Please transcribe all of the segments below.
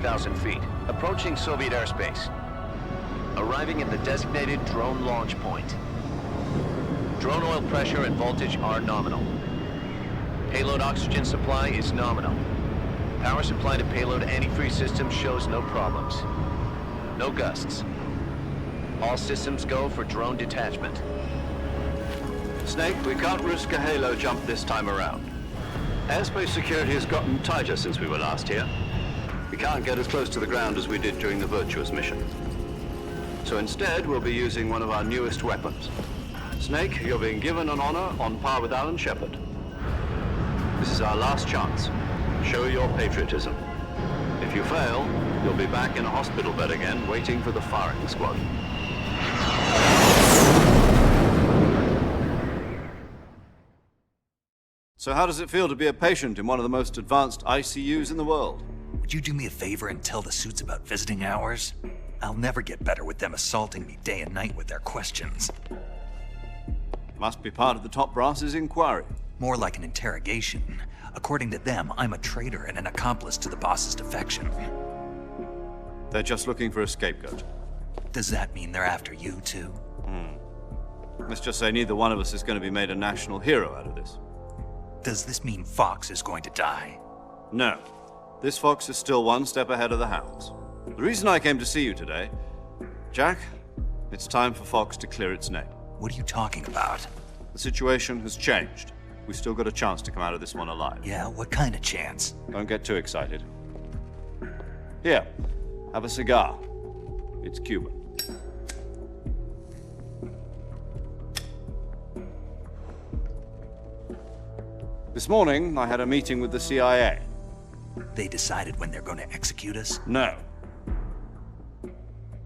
3,000 feet, approaching Soviet airspace. Arriving at the designated drone launch point. Drone oil pressure and voltage are nominal. Payload oxygen supply is nominal. Power supply to payload antifreeze system shows no problems. No gusts. All systems go for drone detachment. Snake, we can't risk a halo jump this time around. Airspace security has gotten tighter since we were last here. We can't get as close to the ground as we did during the Virtuous mission. So instead, we'll be using one of our newest weapons. Snake, you're being given an honor on par with Alan Shepard. This is our last chance. Show your patriotism. If you fail, you'll be back in a hospital bed again, waiting for the firing squad. So how does it feel to be a patient in one of the most advanced ICUs in the world? Would you do me a favor and tell the suits about visiting hours? I'll never get better with them assaulting me day and night with their questions. Must be part of the top brass's inquiry. More like an interrogation. According to them, I'm a traitor and an accomplice to the boss's defection. They're just looking for a scapegoat. Does that mean they're after you, too? Let's just say neither one of us is going to be made a national hero out of this. Does this mean Fox is going to die? No. This fox is still one step ahead of the hounds. The reason I came to see you today, Jack, it's time for Fox to clear its name. What are you talking about? The situation has changed. We've still got a chance to come out of this one alive. Yeah, what kind of chance? Don't get too excited. Here, have a cigar. It's Cuban. This morning, I had a meeting with the CIA. They decided when they're going to execute us? No.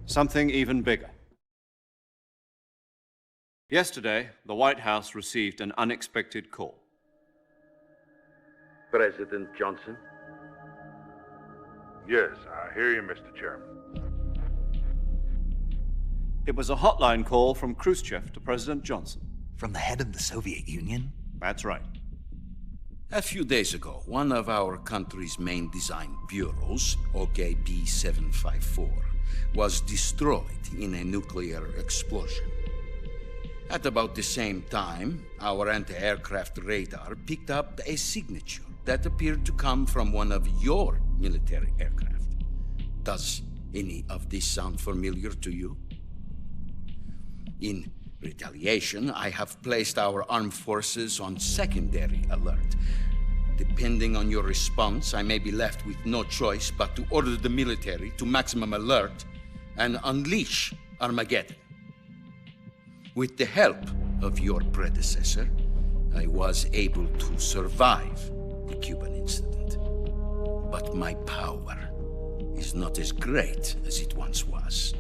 Something even bigger. Yesterday, the White House received an unexpected call. President Johnson? Yes, I hear you, Mr. Chairman. It was a hotline call from Khrushchev to President Johnson. From the head of the Soviet Union? That's right. A few days ago, one of our country's main design bureaus, OKB 754, was destroyed in a nuclear explosion. At about the same time, our anti-aircraft radar picked up a signature that appeared to come from one of your military aircraft. Does any of this sound familiar to you? In retaliation, I have placed our armed forces on secondary alert. Depending on your response, I may be left with no choice but to order the military to maximum alert and unleash Armageddon. With the help of your predecessor, I was able to survive the Cuban incident. But my power is not as great as it once was.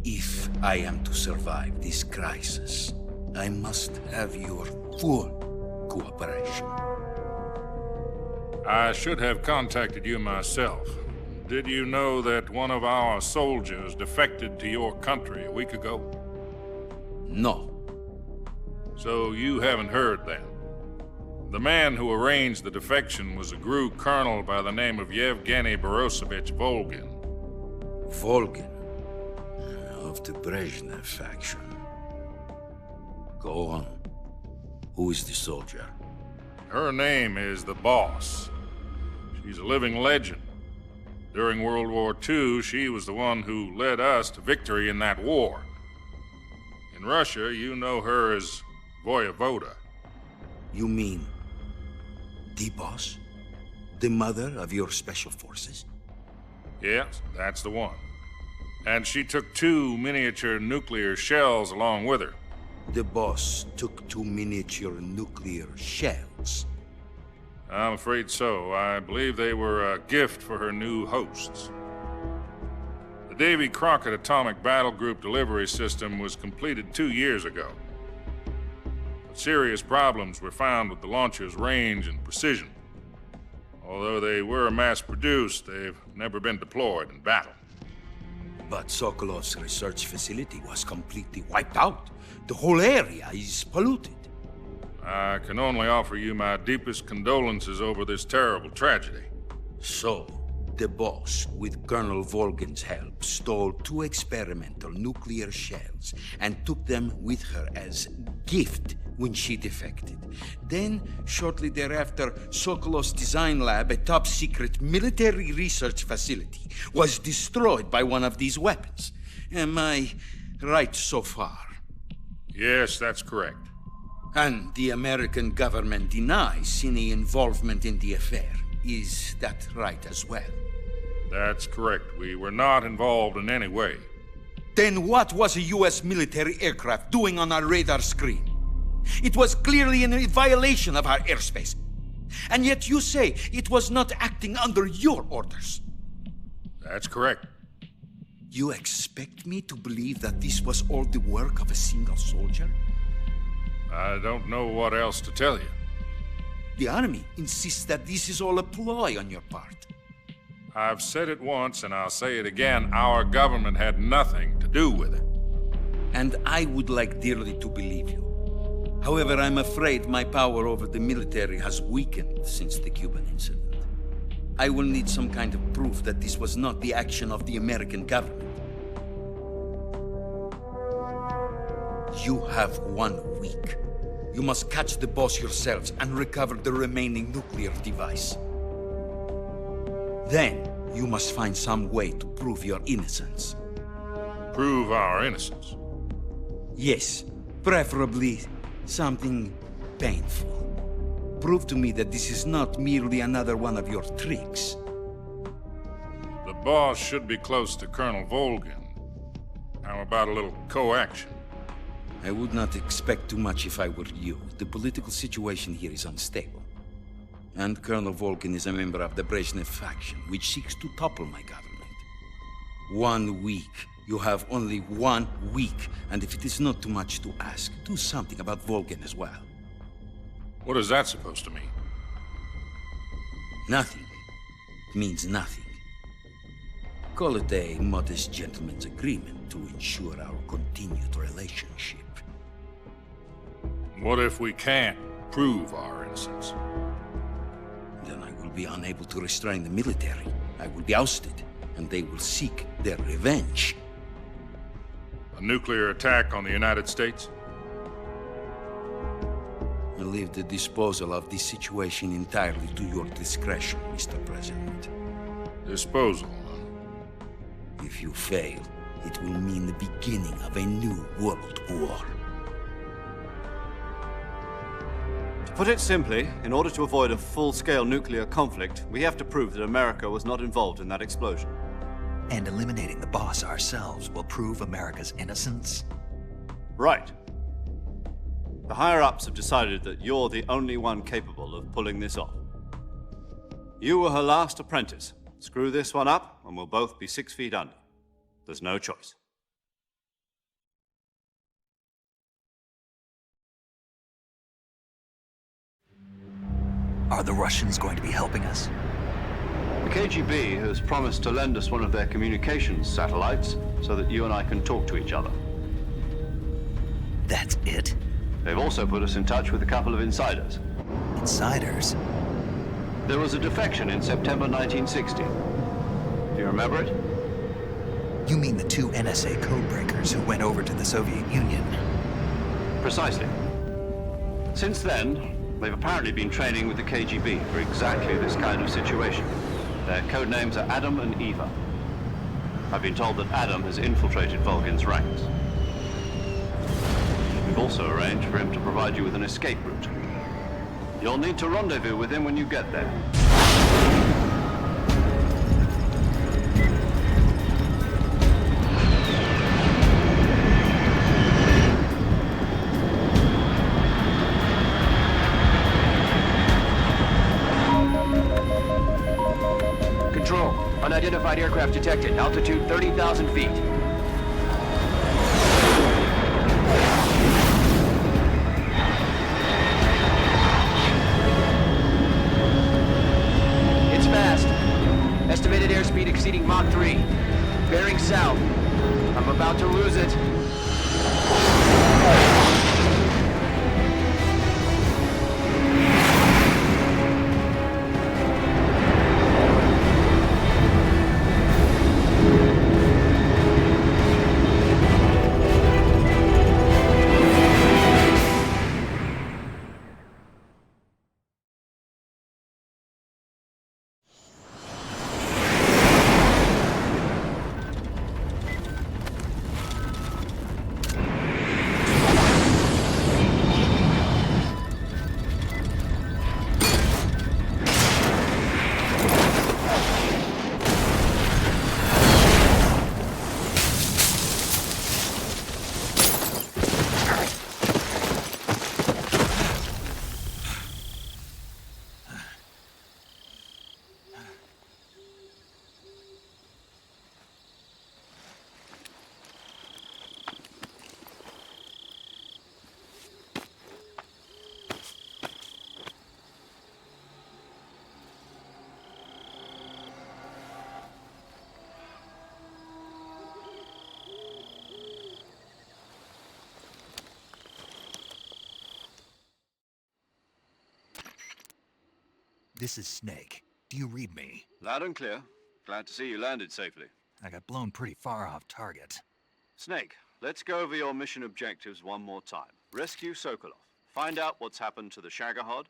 If I am to survive this crisis, I must have your full cooperation. I should have contacted you myself. Did you know that one of our soldiers defected to your country a week ago? No. So you haven't heard then. The man who arranged the defection was a GRU colonel by the name of Yevgeny Borisovich Volgin. Volgin, of the Brezhnev faction. Go on. Who is the soldier? Her name is the Boss. She's a living legend. During World War II, she was the one who led us to victory in that war. In Russia, you know her as Voyevoda. You mean the Boss? The mother of your special forces? Yes, that's the one. And she took 2 miniature nuclear shells along with her. The Boss took 2 miniature nuclear shells. I'm afraid so. I believe they were a gift for her new hosts. The Davy Crockett Atomic Battle Group delivery system was completed 2 years ago. But serious problems were found with the launcher's range and precision. Although they were mass-produced, they've never been deployed in battle. But Sokolov's research facility was completely wiped out. The whole area is polluted. I can only offer you my deepest condolences over this terrible tragedy. So, The boss, with Colonel Volgin's help, stole 2 experimental nuclear shells and took them with her as gift when she defected. Then, shortly thereafter, Sokolov's design lab, a top-secret military research facility, was destroyed by one of these weapons. Am I right so far? Yes, that's correct. And the American government denies any involvement in the affair. Is that right as well? That's correct. We were not involved in any way. Then what was a U.S. military aircraft doing on our radar screen? It was clearly in violation of our airspace. And yet you say it was not acting under your orders. That's correct. You expect me to believe that this was all the work of a single soldier? I don't know what else to tell you. The Army insists that this is all a ploy on your part. I've said it once, and I'll say it again. Our government had nothing to do with it. And I would like dearly to believe you. However, I'm afraid my power over the military has weakened since the Cuban incident. I will need some kind of proof that this was not the action of the American government. You have 1 week. You must catch the boss yourselves and recover the remaining nuclear device. Then, you must find some way to prove your innocence. Prove our innocence. Yes, preferably something painful. Prove to me that this is not merely another one of your tricks. The boss should be close to Colonel Volgin. How about a little co-action? I would not expect too much if I were you. The political situation here is unstable. And Colonel Volgin is a member of the Brezhnev faction, which seeks to topple my government. 1 week. You have only 1 week. And if it is not too much to ask, do something about Volgin as well. What is that supposed to mean? Nothing. It means nothing. Call it a modest gentleman's agreement to ensure our continued relationship. What if we can't prove our innocence? Then I will be unable to restrain the military. I will be ousted, and they will seek their revenge. A nuclear attack on the United States? I leave the disposal of this situation entirely to your discretion, Mr. President. Disposal, huh? If you fail, it will mean the beginning of a new world war. To put it simply, in order to avoid a full-scale nuclear conflict, we have to prove that America was not involved in that explosion. And eliminating the boss ourselves will prove America's innocence? Right. The higher-ups have decided that you're the only one capable of pulling this off. You were her last apprentice. Screw this one up, and we'll both be 6 feet under. There's no choice. Are the Russians going to be helping us? The KGB has promised to lend us one of their communications satellites so that you and I can talk to each other. That's it? They've also put us in touch with a couple of insiders. Insiders? There was a defection in September 1960. Do you remember it? You mean the 2 NSA codebreakers who went over to the Soviet Union? Precisely. Since then, they've apparently been training with the KGB for exactly this kind of situation. Their code names are Adam and Eva. I've been told that Adam has infiltrated Volgin's ranks. We've also arranged for him to provide you with an escape route. You'll need to rendezvous with him when you get there. Control, unidentified aircraft detected. Altitude 30,000 feet. It's fast. Estimated airspeed exceeding Mach 3. Bearing south. I'm about to lose it. This is Snake. Do you read me? Loud and clear. Glad to see you landed safely. I got blown pretty far off target. Snake, let's go over your mission objectives one more time. Rescue Sokolov. Find out what's happened to the Shagohod,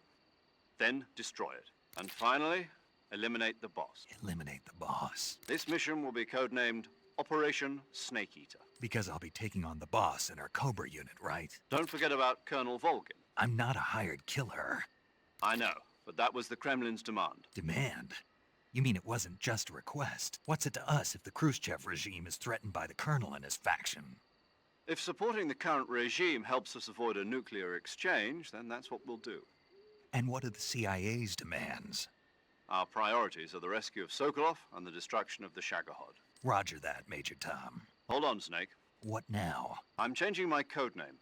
then destroy it. And finally, eliminate the boss. Eliminate the boss. This mission will be codenamed Operation Snake Eater. Because I'll be taking on the boss in our Cobra unit, right? Don't forget about Colonel Volgin. I'm not a hired killer. I know, but that was the Kremlin's demand. Demand? You mean it wasn't just a request? What's it to us if the Khrushchev regime is threatened by the colonel and his faction? If supporting the current regime helps us avoid a nuclear exchange, then that's what we'll do. And what are the CIA's demands? Our priorities are the rescue of Sokolov and the destruction of the Shagohod. Roger that, Major Tom. Hold on, Snake. What now? I'm changing my codename.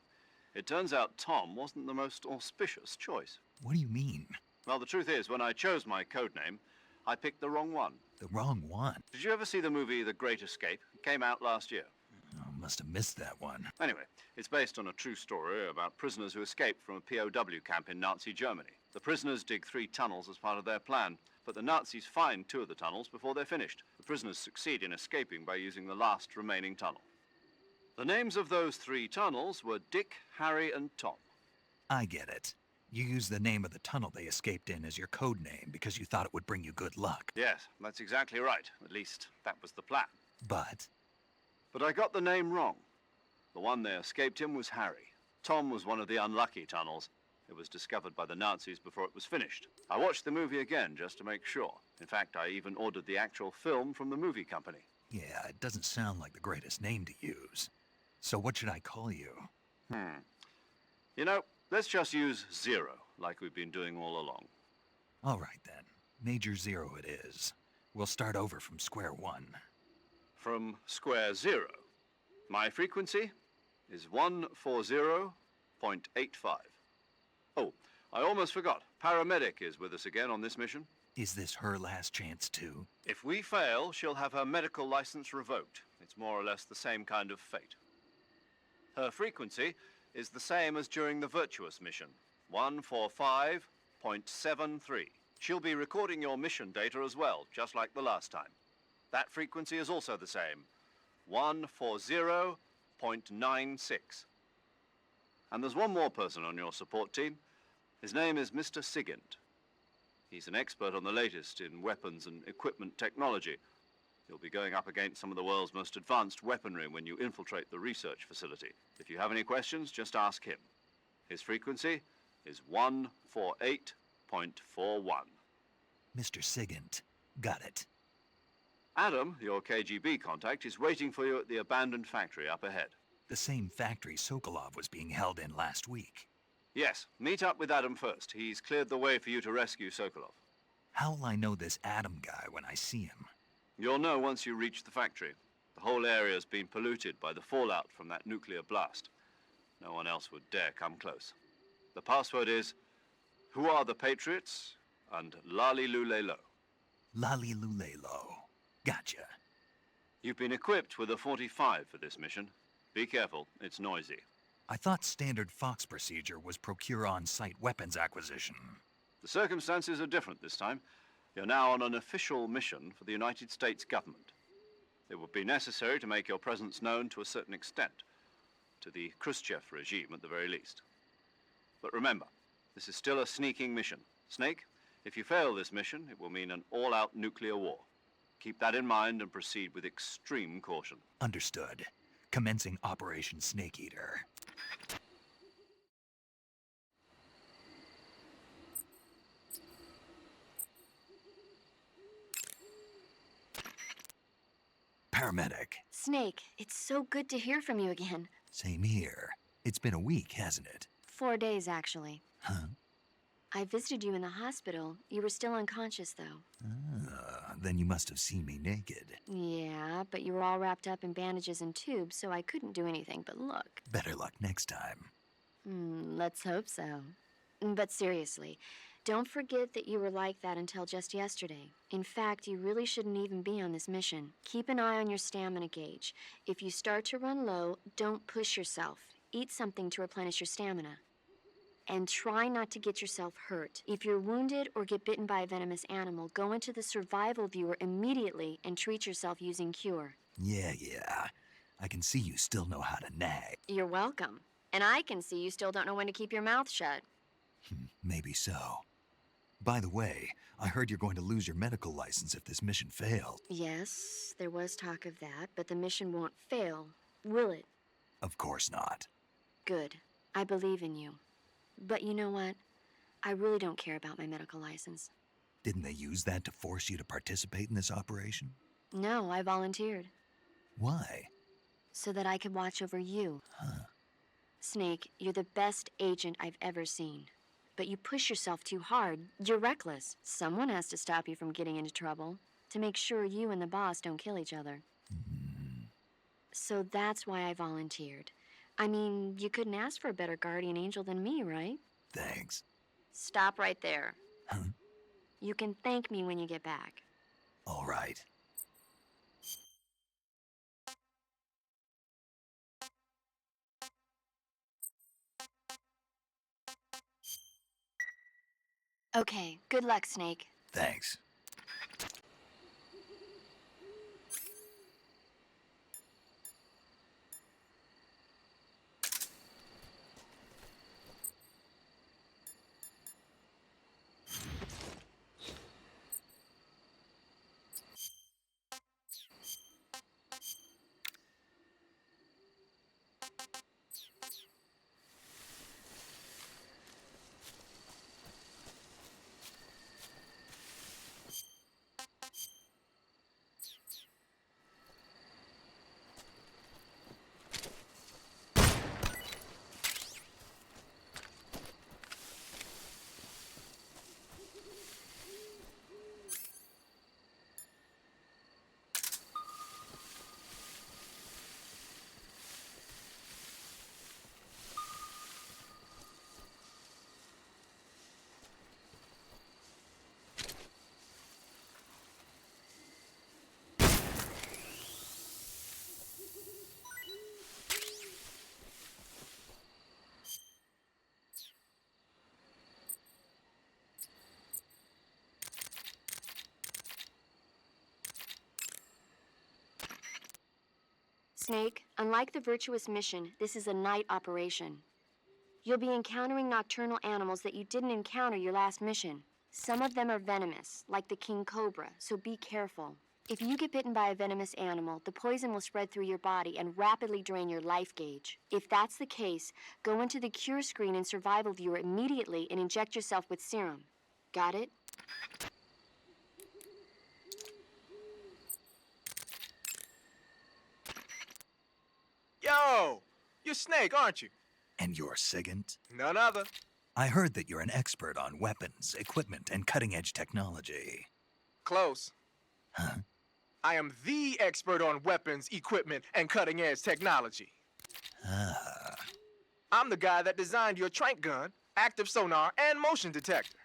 It turns out Tom wasn't the most auspicious choice. What do you mean? Well, the truth is, when I chose my codename, I picked the wrong one. The wrong one? Did you ever see the movie The Great Escape? It came out last year. Oh, must have missed that one. Anyway, it's based on a true story about prisoners who escaped from a POW camp in Nazi Germany. The prisoners dig 3 tunnels as part of their plan, but the Nazis find 2 of the tunnels before they're finished. The prisoners succeed in escaping by using the last remaining tunnel. The names of those 3 tunnels were Dick, Harry, and Tom. I get it. You used the name of the tunnel they escaped in as your code name because you thought it would bring you good luck. Yes, that's exactly right. At least, that was the plan. But I got the name wrong. The one they escaped in was Harry. Tom was one of the unlucky tunnels. It was discovered by the Nazis before it was finished. I watched the movie again just to make sure. In fact, I even ordered the actual film from the movie company. yeah, it doesn't sound like the greatest name to use. So what should I call you? You know, let's just use Zero, like we've been doing all along. All right then. Major Zero it is. We'll start over from square one. From square 0. My frequency is 140.85. Oh, I almost forgot. Paramedic is with us again on this mission. Is this her last chance too? If we fail, she'll have her medical license revoked. It's more or less the same kind of fate. Her frequency is the same as during the Virtuous mission, 145.73. She'll be recording your mission data as well, just like the last time. That frequency is also the same, 140.96. And there's one more person on your support team. His name is Mr. Sigint. He's an expert on the latest in weapons and equipment technology. You'll be going up against some of the world's most advanced weaponry when you infiltrate the research facility. If you have any questions, just ask him. His frequency is 148.41. Mr. Sigint. Got it. Adam, your KGB contact, is waiting for you at the abandoned factory up ahead. The same factory Sokolov was being held in last week. Yes, meet up with Adam first. He's cleared the way for you to rescue Sokolov. How will I know this Adam guy when I see him? You'll know once you reach the factory. The whole area's been polluted by the fallout from that nuclear blast. No one else would dare come close. The password is, "Who are the Patriots?" and "Lali Lulelo." Lali Lulelo. Gotcha. You've been equipped with a 45 for this mission. Be careful, it's noisy. I thought standard Fox procedure was procure on-site weapons acquisition. The circumstances are different this time. You're now on an official mission for the United States government. It would be necessary to make your presence known to a certain extent, to the Khrushchev regime at the very least. But remember, this is still a sneaking mission. Snake, if you fail this mission, it will mean an all-out nuclear war. Keep that in mind and proceed with extreme caution. Understood. Commencing Operation Snake Eater. Paramedic. Snake, it's so good to hear from you again. Same here. It's been a week, hasn't it? 4 days, actually. Huh? I visited you in the hospital. You were still unconscious, though. Then you must have seen me naked. Yeah, but you were all wrapped up in bandages and tubes, so I couldn't do anything but look. Better luck next time. Let's hope so. But seriously, don't forget that you were like that until just yesterday. In fact, you really shouldn't even be on this mission. Keep an eye on your stamina gauge. If you start to run low, don't push yourself. Eat something to replenish your stamina. and try not to get yourself hurt. If you're wounded or get bitten by a venomous animal, go into the survival viewer immediately and treat yourself using Cure. Yeah. I can see you still know how to nag. You're welcome. And I can see you still don't know when to keep your mouth shut. Maybe so. By the way, I heard you're going to lose your medical license if this mission fails. Yes, there was talk of that, but the mission won't fail, will it? Of course not. Good. I believe in you. But you know what? I really don't care about my medical license. Didn't they use that to force you to participate in this operation? No, I volunteered. Why? So that I could watch over you. Huh. Snake, you're the best agent I've ever seen. But you push yourself too hard. You're reckless. Someone has to stop you from getting into trouble, to make sure you and the boss don't kill each other. So that's why I volunteered. I mean, you couldn't ask for a better guardian angel than me, right? Thanks. Stop right there. Huh? You can thank me when you get back. All right. Okay, good luck, Snake. Thanks. Snake, unlike the Virtuous mission, this is a night operation. You'll be encountering nocturnal animals that you didn't encounter your last mission. Some of them are venomous, like the king cobra, so be careful. If you get bitten by a venomous animal, the poison will spread through your body and rapidly drain your life gauge. If that's the case, go into the cure screen and survival viewer immediately and inject yourself with serum. Got it? Yo! You're Snake, aren't you? And you're Sigint? None other. I heard that you're an expert on weapons, equipment, and cutting-edge technology. Close. Huh? I am the expert on weapons, equipment, and cutting-edge technology. Ah. I'm the guy that designed your trank gun, active sonar, and motion detector.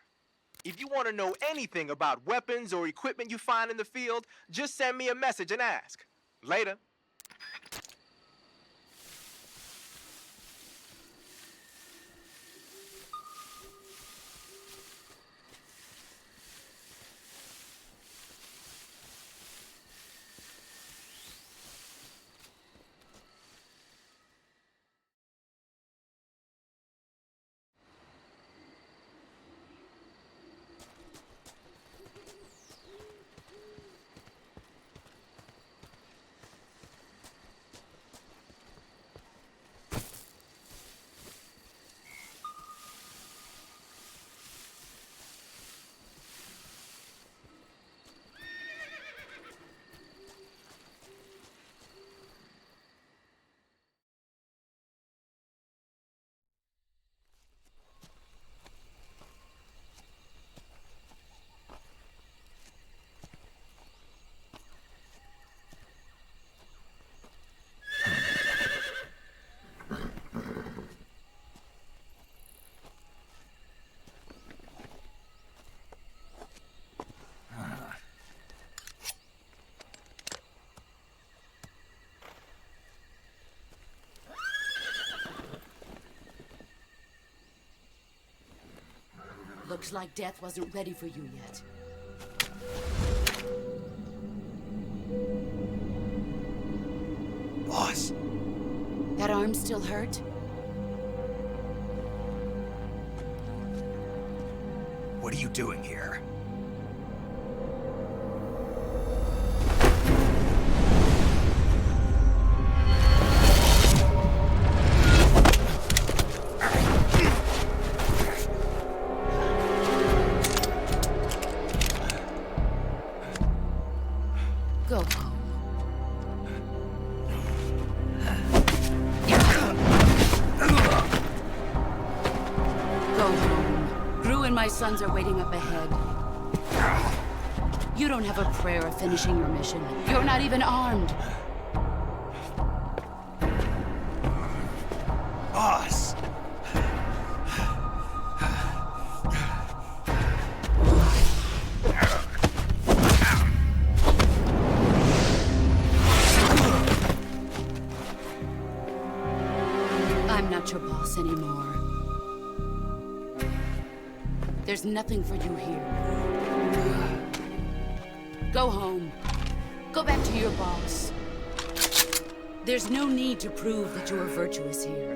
If you want to know anything about weapons or equipment you find in the field, just send me a message and ask. Later. Looks like death wasn't ready for you yet. Boss, That arm still hurt? what are you doing here? Go home. Go home. Gru and my sons are waiting up ahead. You don't have a prayer of finishing your mission. You're not even armed. Boss! I'm not your boss anymore. There's nothing for you here. Go home. Go back to your boss. There's no need to prove that you are virtuous here.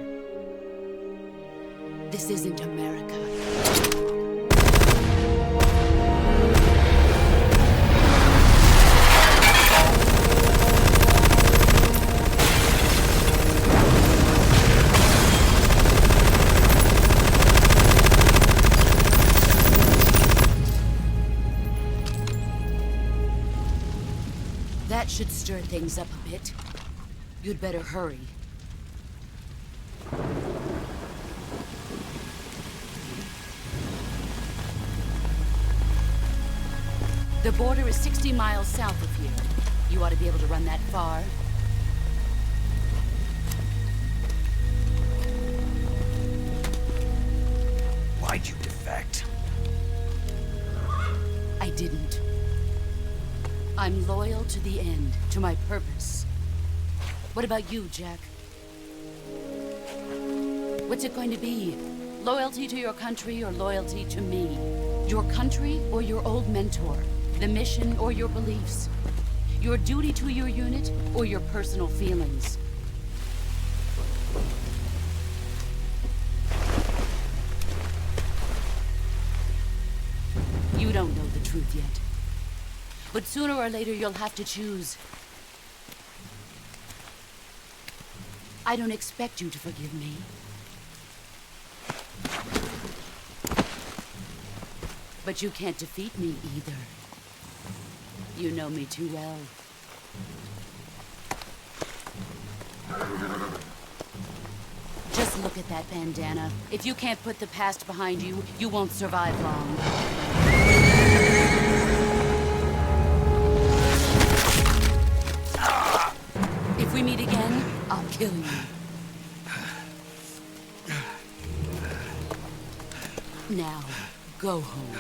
This isn't America. That should stir things up a bit. You'd better hurry. The border is 60 miles south of here. You ought to be able to run that far. Why'd you defect? I didn't. I'm loyal to the end, to my purpose. What about you, Jack? What's it going to be? Loyalty to your country or loyalty to me? Your country or your old mentor? The mission or your beliefs? Your duty to your unit or your personal feelings? You don't know the truth yet. But sooner or later, you'll have to choose. I don't expect you to forgive me. But you can't defeat me either. You know me too well. Just look at that bandana. If you can't put the past behind you, you won't survive long. If we meet again, I'll kill you. Now, go home.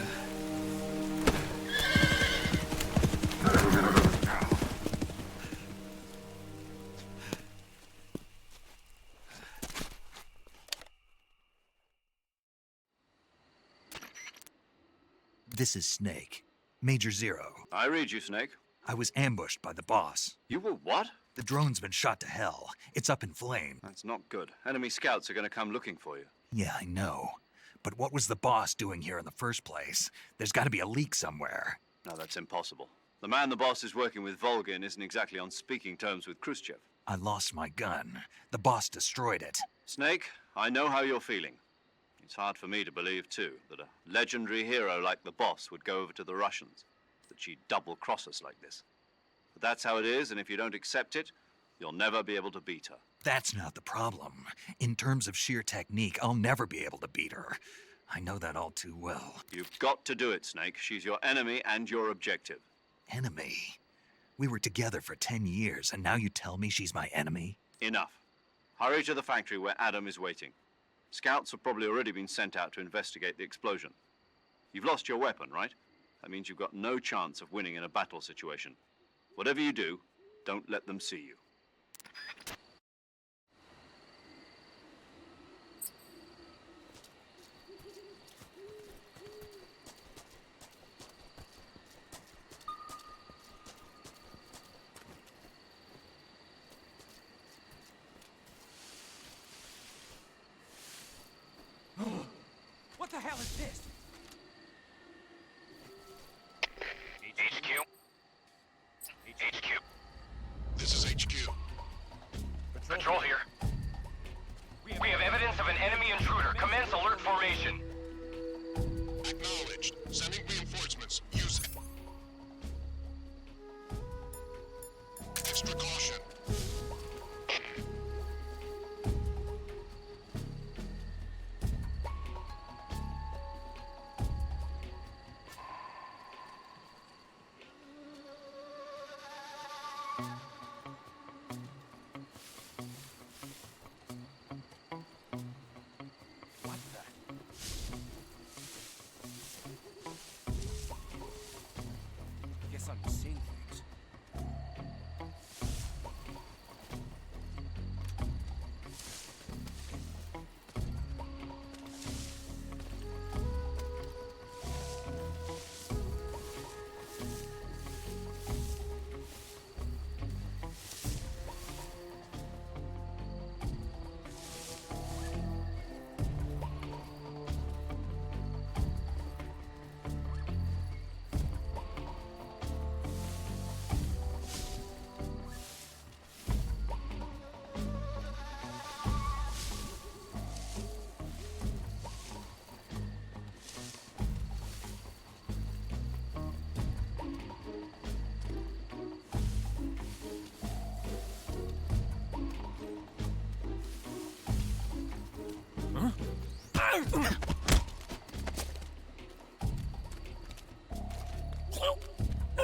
This is Snake. Major Zero. I read you, Snake. I was ambushed by the boss. You were what? The drone's been shot to hell. It's up in flame. That's not good. Enemy scouts are going to come looking for you. Yeah, I know. But what was the boss doing here in the first place? There's got to be a leak somewhere. No, that's impossible. The man the boss is working with, Volgin, isn't exactly on speaking terms with Khrushchev. I lost my gun. The boss destroyed it. Snake, I know how you're feeling. It's hard for me to believe, too, that a legendary hero like the boss would go over to the Russians, that she'd double-cross us like this. But that's how it is, and if you don't accept it, you'll never be able to beat her. That's not the problem. In terms of sheer technique, I'll never be able to beat her. I know that all too well. You've got to do it, Snake. She's your enemy and your objective. Enemy? We were together for 10 years, and now you tell me she's my enemy? Enough. Hurry to the factory where Adam is waiting. Scouts have probably already been sent out to investigate the explosion. You've lost your weapon, right? That means you've got no chance of winning in a battle situation. Whatever you do, don't let them see you. is this? HQ? HQ. This is HQ. Patrol here. We have evidence of an enemy intruder. Commence alert formation. Acknowledged. Sending reinforcements. Use it. Extra caution. Guess I'm seeing things.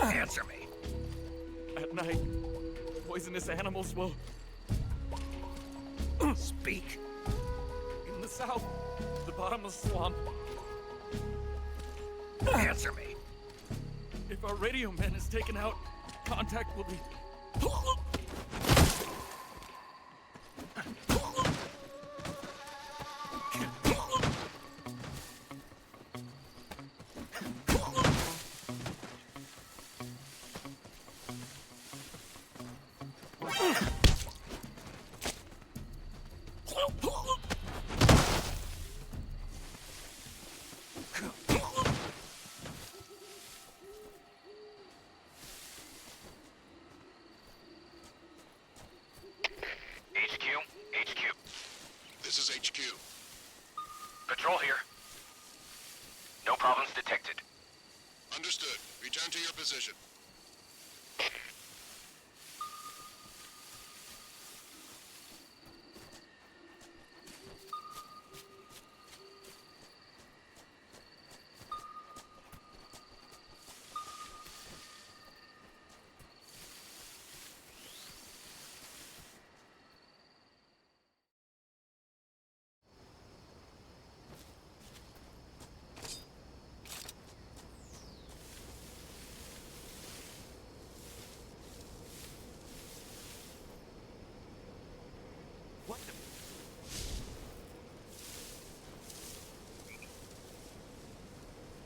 Answer me. At night, poisonous animals will... Speak. In the south, the bottomless swamp. Answer me. If our radio man is taken out, contact will be... HQ? This is HQ. Patrol here. No problems detected. Understood. Return to your position. What the...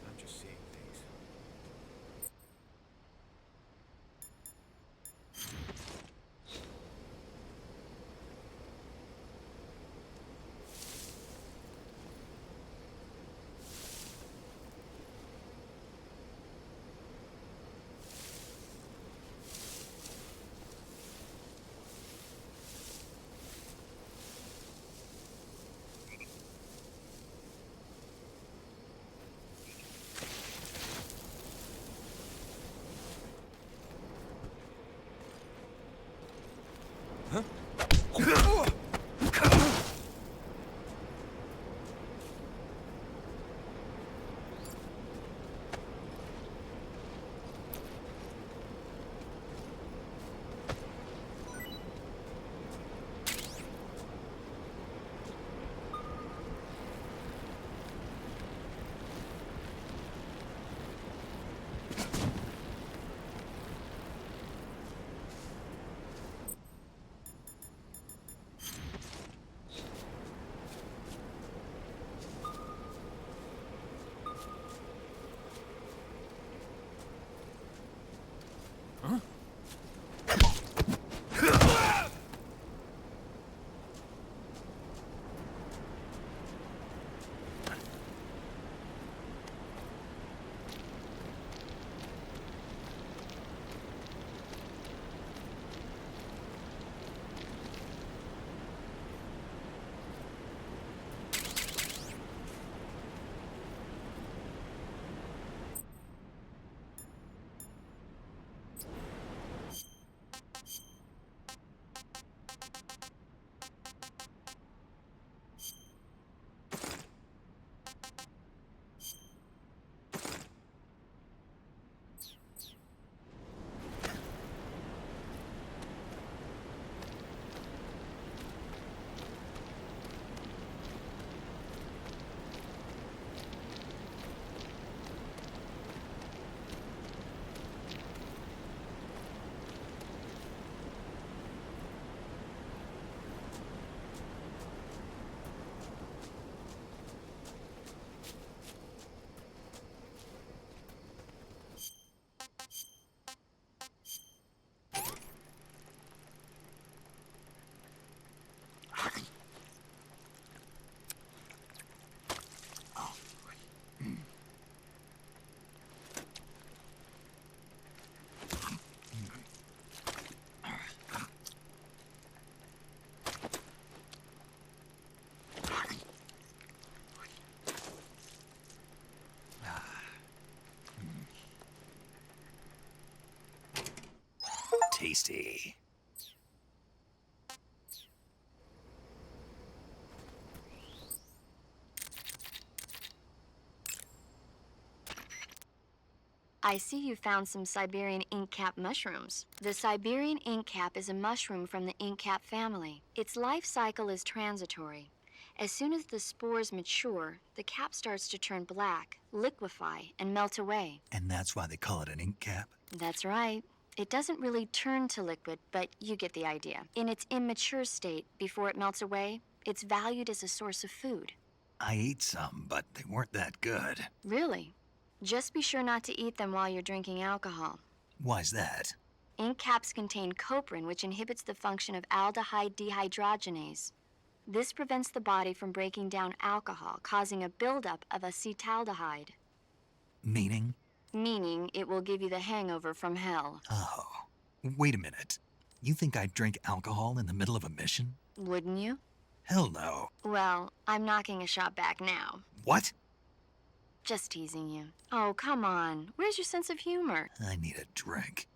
I'm just seeing things. tasty. I see you found some Siberian inkcap mushrooms. The Siberian inkcap is a mushroom from the inkcap family. Its life cycle is transitory. As soon as the spores mature, the cap starts to turn black, liquefy, and melt away. And that's why they call it an ink cap? That's right. It doesn't really turn to liquid, but you get the idea. In its immature state, before it melts away, it's valued as a source of food. I ate some, but they weren't that good. Really? Just be sure not to eat them while you're drinking alcohol. Why's that? Ink caps contain coprin, which inhibits the function of aldehyde dehydrogenase. This prevents the body from breaking down alcohol, causing a buildup of acetaldehyde. Meaning? Meaning it will give you the hangover from hell. Oh, wait a minute. You think I'd drink alcohol in the middle of a mission? Wouldn't you? Hell no. Well, I'm knocking a shot back now. What? Just teasing you. Oh, come on. Where's your sense of humor? I need a drink.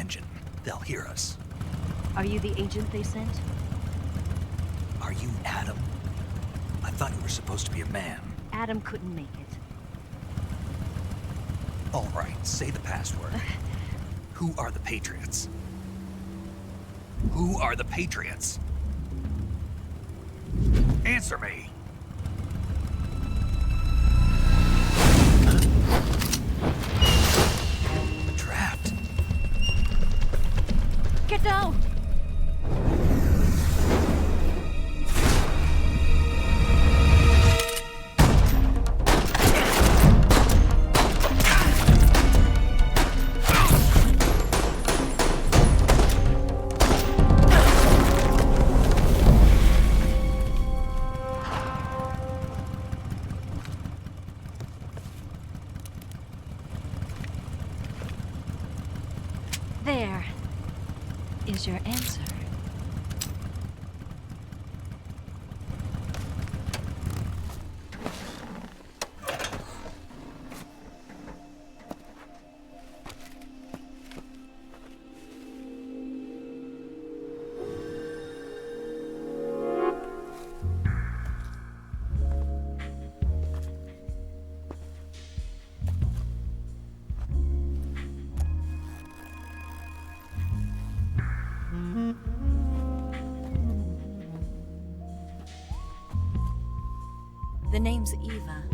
engine. They'll hear us. Are you the agent they sent? Are you Adam? I thought you were supposed to be a man. Adam couldn't make it. All right, say the password. Who are the Patriots? Who are the Patriots? Answer me! Trapped. Get down! There is your answer. The name's Eva.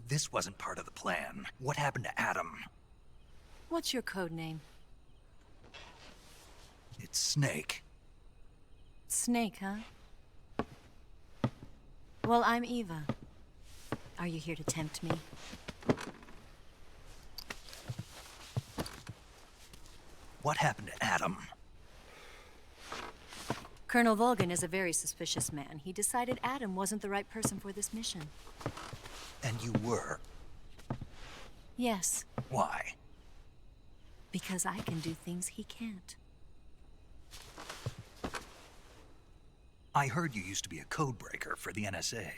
This wasn't part of the plan. What happened to Adam? What's your code name? It's Snake. Snake, huh? Well, I'm Eva. Are you here to tempt me? What happened to Adam? Colonel Volgan is a very suspicious man. He decided Adam wasn't the right person for this mission. And you were? Yes. Why? Because I can do things he can't. I heard you used to be a codebreaker for the NSA.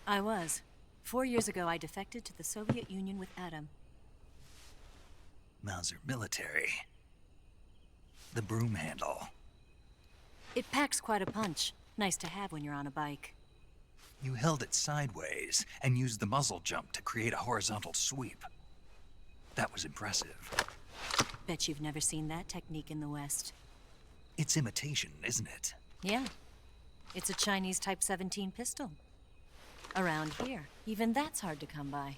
I was. 4 years ago, I defected to the Soviet Union with Adam. Mauser military. The broom handle. It packs quite a punch. Nice to have when you're on a bike. You held it sideways and used the muzzle jump to create a horizontal sweep. That was impressive. Bet you've never seen that technique in the West. It's imitation, isn't it? Yeah. It's a Chinese Type 17 pistol. Around here, even that's hard to come by.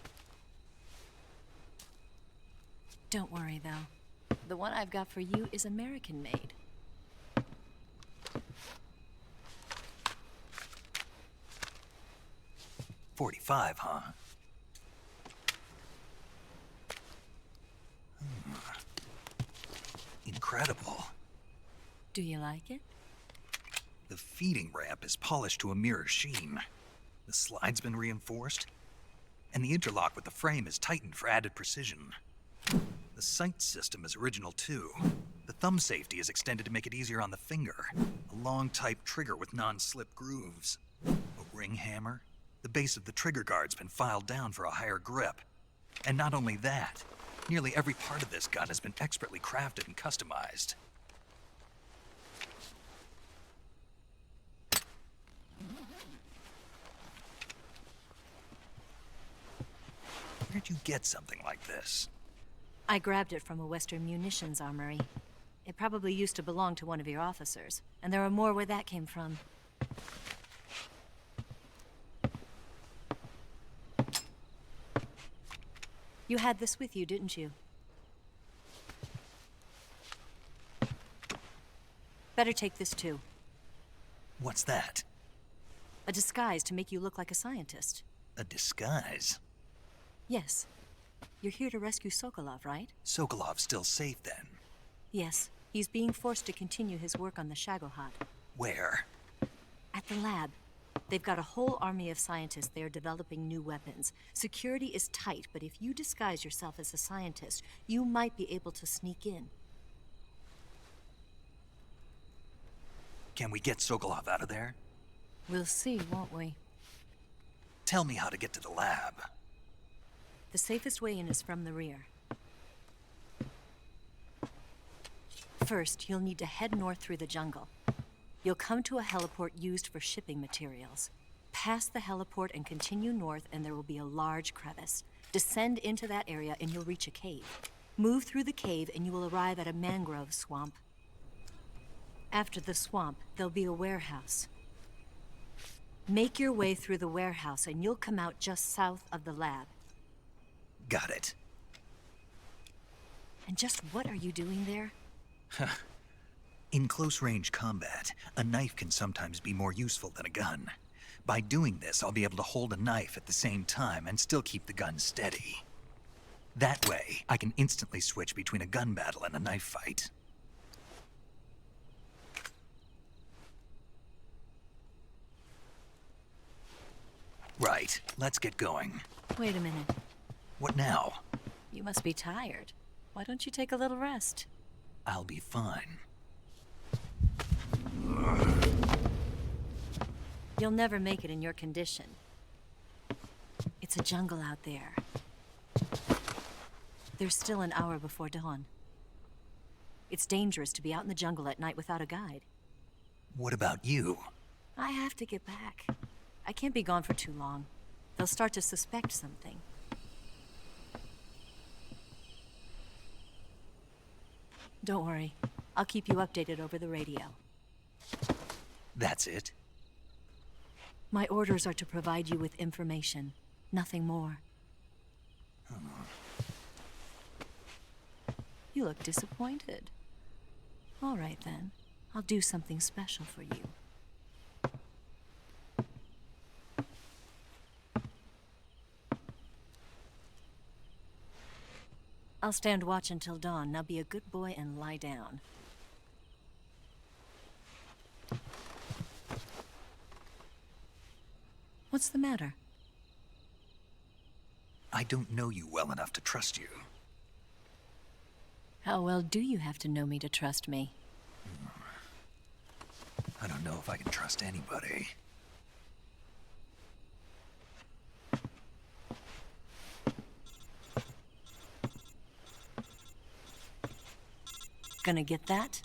Don't worry, though. The one I've got for you is American-made. .45, huh? Incredible. Do you like it? The feeding ramp is polished to a mirror sheen. The slide's been reinforced, and the interlock with the frame is tightened for added precision. The sight system is original too. The thumb safety is extended to make it easier on the finger. A long type trigger with non-slip grooves. A ring hammer. The base of the trigger guard's been filed down for a higher grip. And not only that, nearly every part of this gun has been expertly crafted and customized. Where'd you get something like this? I grabbed it from a Western munitions armory. It probably used to belong to one of your officers, and there are more where that came from. You had this with you, didn't you? Better take this too. What's that? A disguise to make you look like a scientist. A disguise? Yes. You're here to rescue Sokolov, right? Sokolov's still safe then? Yes. He's being forced to continue his work on the Shagohod. Where? At the lab. They've got a whole army of scientists there developing new weapons. Security is tight, but if you disguise yourself as a scientist, you might be able to sneak in. Can we get Sokolov out of there? We'll see, won't we? Tell me how to get to the lab. The safest way in is from the rear. First, you'll need to head north through the jungle. You'll come to a heliport used for shipping materials. Pass the heliport and continue north, and there will be a large crevice. Descend into that area and you'll reach a cave. Move through the cave and you will arrive at a mangrove swamp. After the swamp, there'll be a warehouse. Make your way through the warehouse and you'll come out just south of the lab. Got it. And just what are you doing there? In close-range combat, a knife can sometimes be more useful than a gun. By doing this, I'll be able to hold a knife at the same time and still keep the gun steady. That way, I can instantly switch between a gun battle and a knife fight. Right, let's get going. Wait a minute. What now? You must be tired. Why don't you take a little rest? I'll be fine. You'll never make it in your condition. It's a jungle out there. There's still an hour before dawn. It's dangerous to be out in the jungle at night without a guide. What about you? I have to get back. I can't be gone for too long. They'll start to suspect something. Don't worry. I'll keep you updated over the radio. That's it? My orders are to provide you with information, nothing more. You look disappointed. All right then. I'll do something special for you. I'll stand watch until dawn. Now be a good boy and lie down. What's the matter? I don't know you well enough to trust you. How well do you have to know me to trust me? I don't know if I can trust anybody. Gonna get that?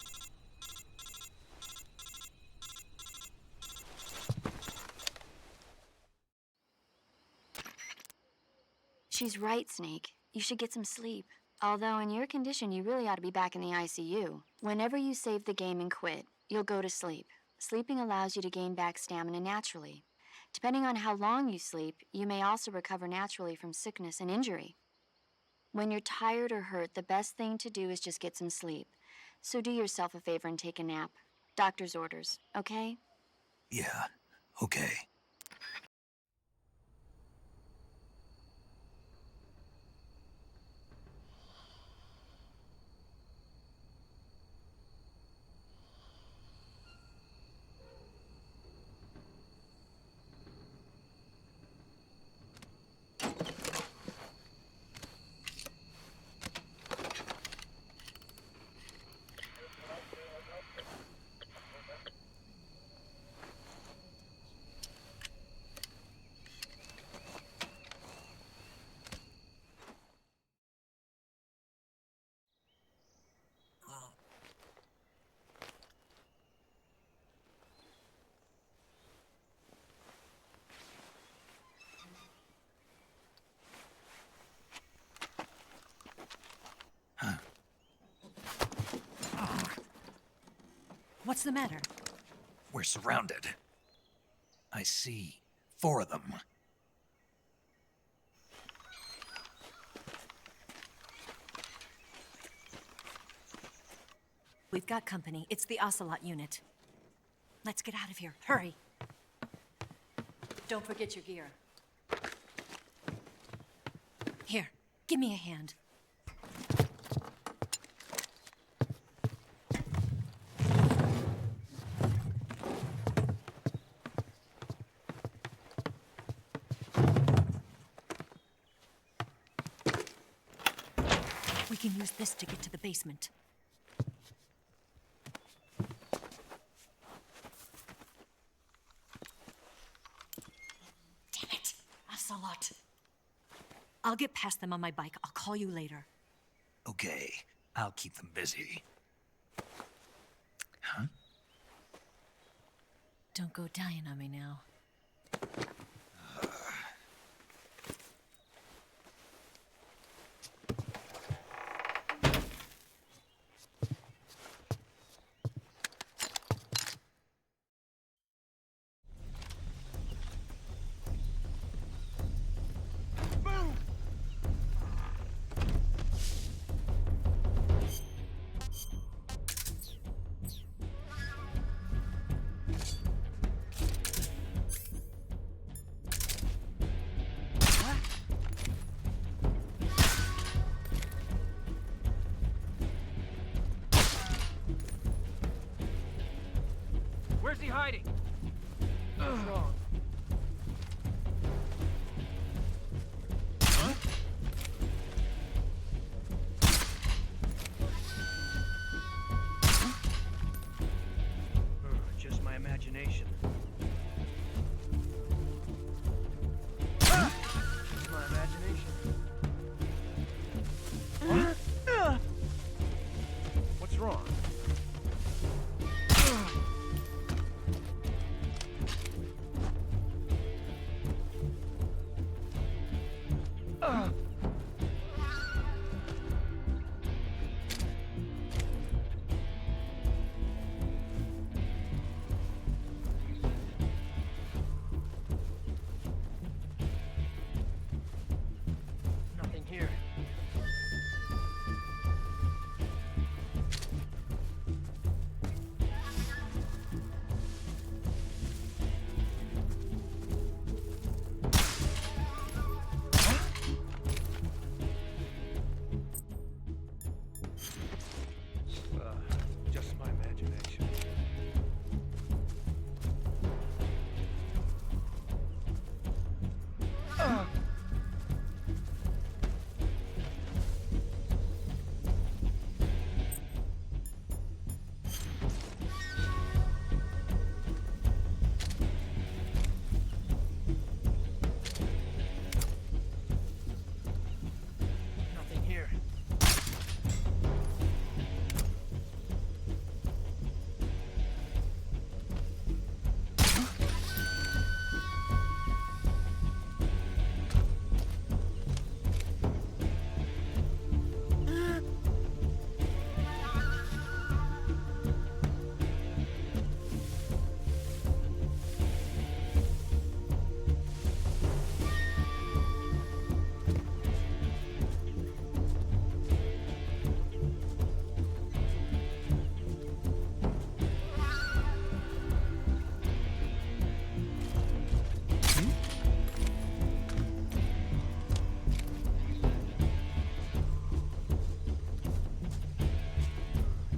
She's right, Snake. You should get some sleep. Although in your condition, you really ought to be back in the ICU. Whenever you save the game and quit, you'll go to sleep. Sleeping allows you to gain back stamina naturally. Depending on how long you sleep, you may also recover naturally from sickness and injury. When you're tired or hurt, the best thing to do is just get some sleep. So do yourself a favor and take a nap. Doctor's orders, okay? Yeah, okay. What's the matter? We're surrounded. I see 4 of them. We've got company. It's the Ocelot unit. Let's get out of here. Hurry. Don't forget your gear. Here, give me a hand. We can use this to get to the basement. Damn it! Ocelot! I'll get past them on my bike. I'll call you later. Okay, I'll keep them busy. Huh? Don't go dying on me now. Where's he hiding? What's wrong? Just my imagination. Just my imagination. What's wrong? Nothing here. Just my imagination. Nothing here.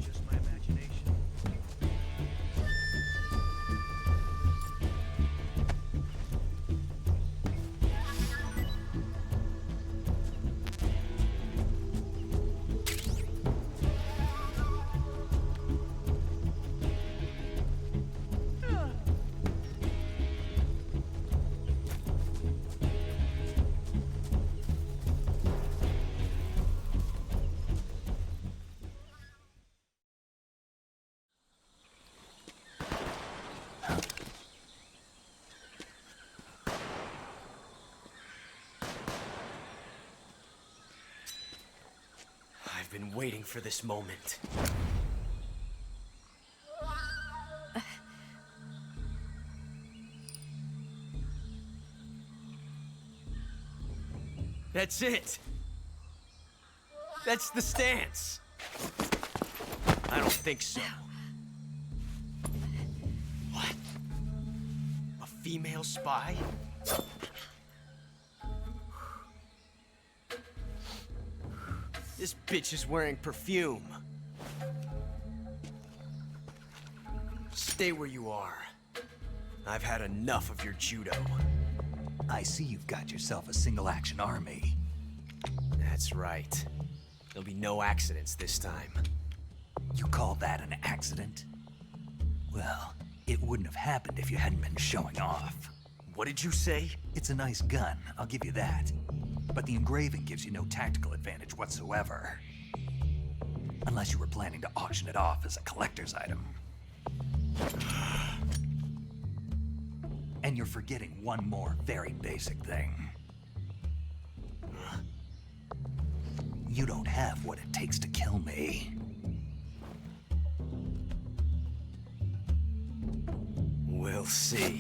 Just my imagination. I've been waiting for this moment. That's it. That's the stance. I don't think so. What? A female spy? This bitch is wearing perfume. Stay where you are. I've had enough of your judo. I see you've got yourself a single-action army. That's right. There'll be no accidents this time. You call that an accident? Well, it wouldn't have happened if you hadn't been showing off. What did you say? It's a nice gun, I'll give you that. But the engraving gives you no tactical advantage whatsoever. Unless you were planning to auction it off as a collector's item. And you're forgetting one more very basic thing. You don't have what it takes to kill me. We'll see.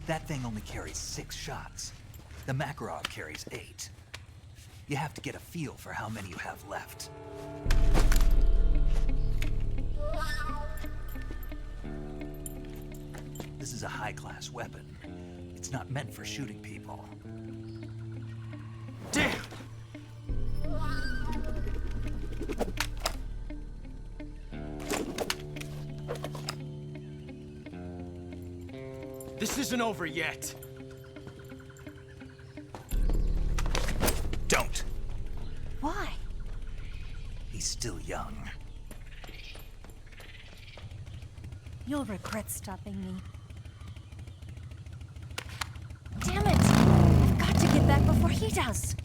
That thing only carries 6 shots. The Makarov carries 8. You have to get a feel for how many you have left. This is a high-class weapon. It's not meant for shooting people. Damn! This isn't over yet. Don't. Why? He's still young. You'll regret stopping me. Damn it! I've got to get back before he does.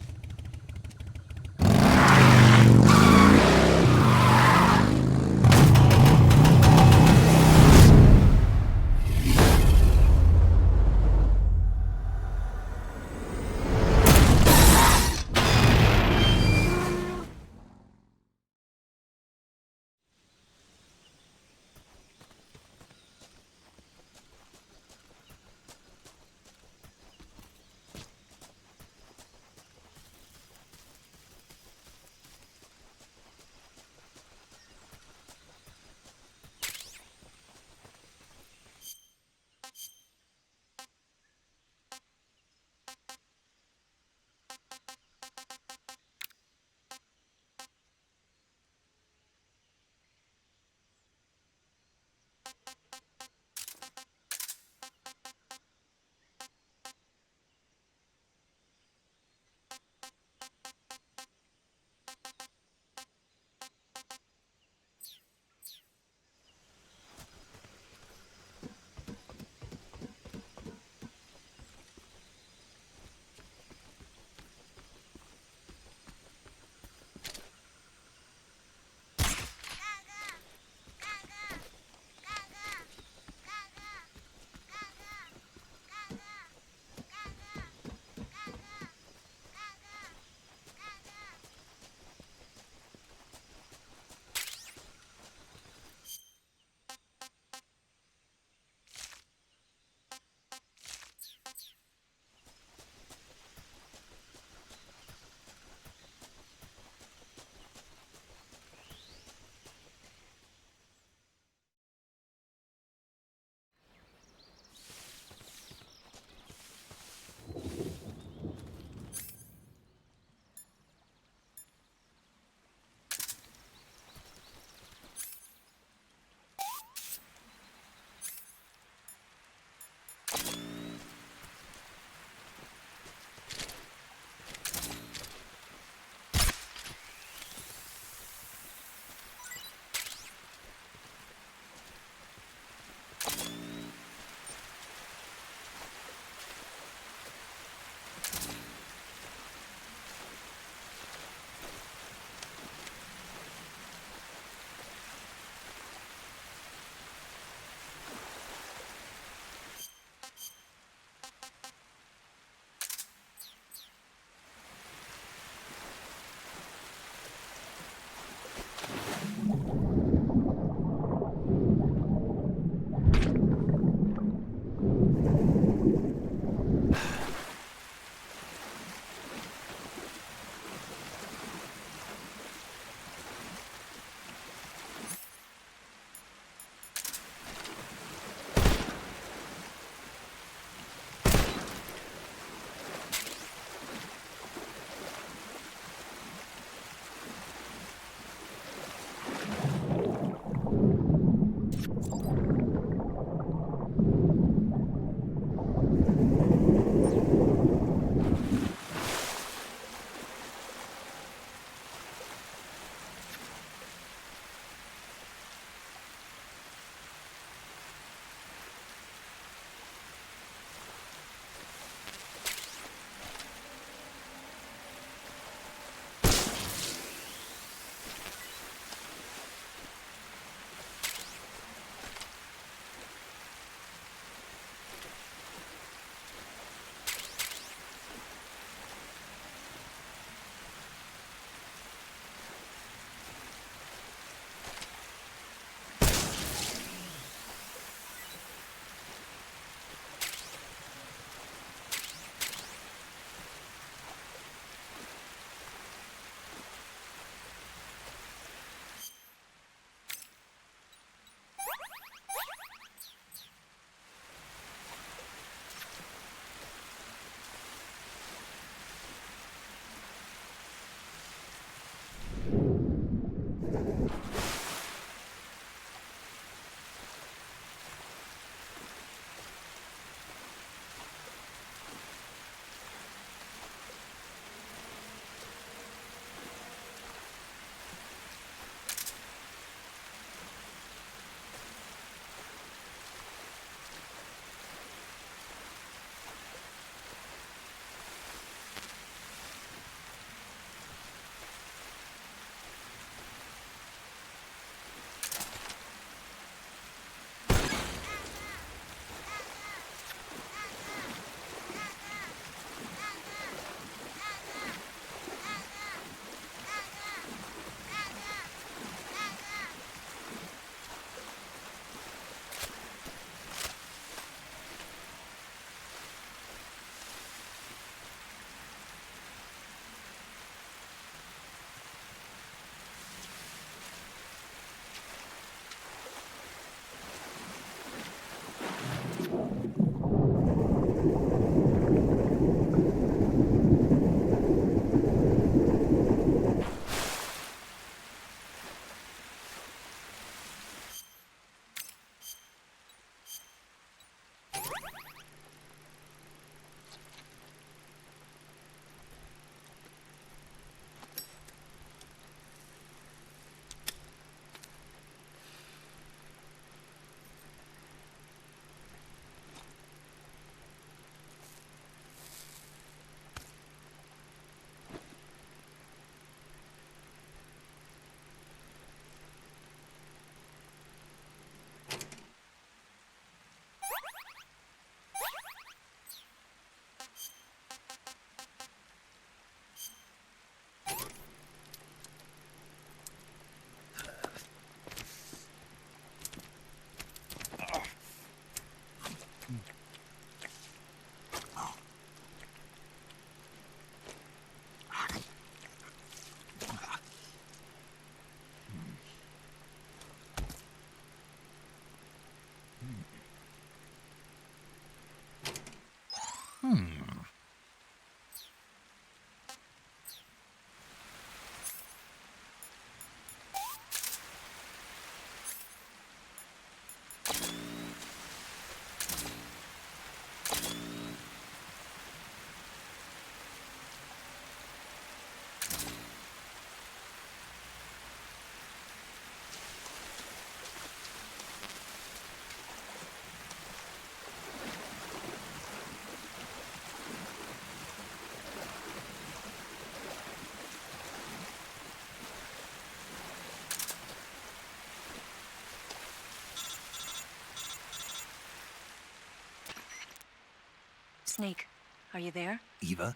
Snake, are you there? Eva,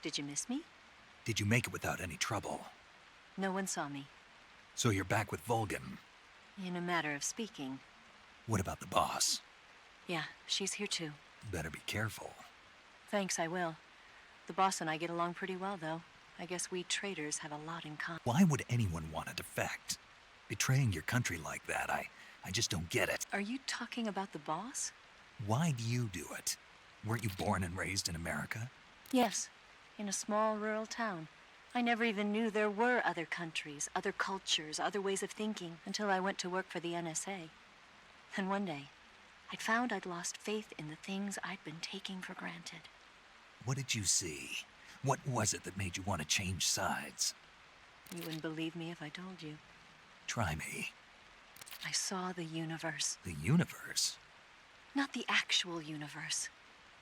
Did you miss me? did you make it without any trouble? No one saw me. So you're back with Vulcan. In a matter of speaking. What about the boss? Yeah, she's here too. Better be careful. Thanks, I will. The boss and I get along pretty well, though. I guess we traitors have a lot in common. Why would anyone want to defect? Betraying your country like that, I just don't get it. Are you talking about the boss? Why do you do it? Weren't you born and raised in America? Yes, in a small rural town. I never even knew there were other countries, other cultures, other ways of thinking until I went to work for the NSA. Then one day, I'd found I'd lost faith in the things I'd been taking for granted. What did you see? What was it that made you want to change sides? You wouldn't believe me if I told you. Try me. I saw the universe. The universe? Not the actual universe.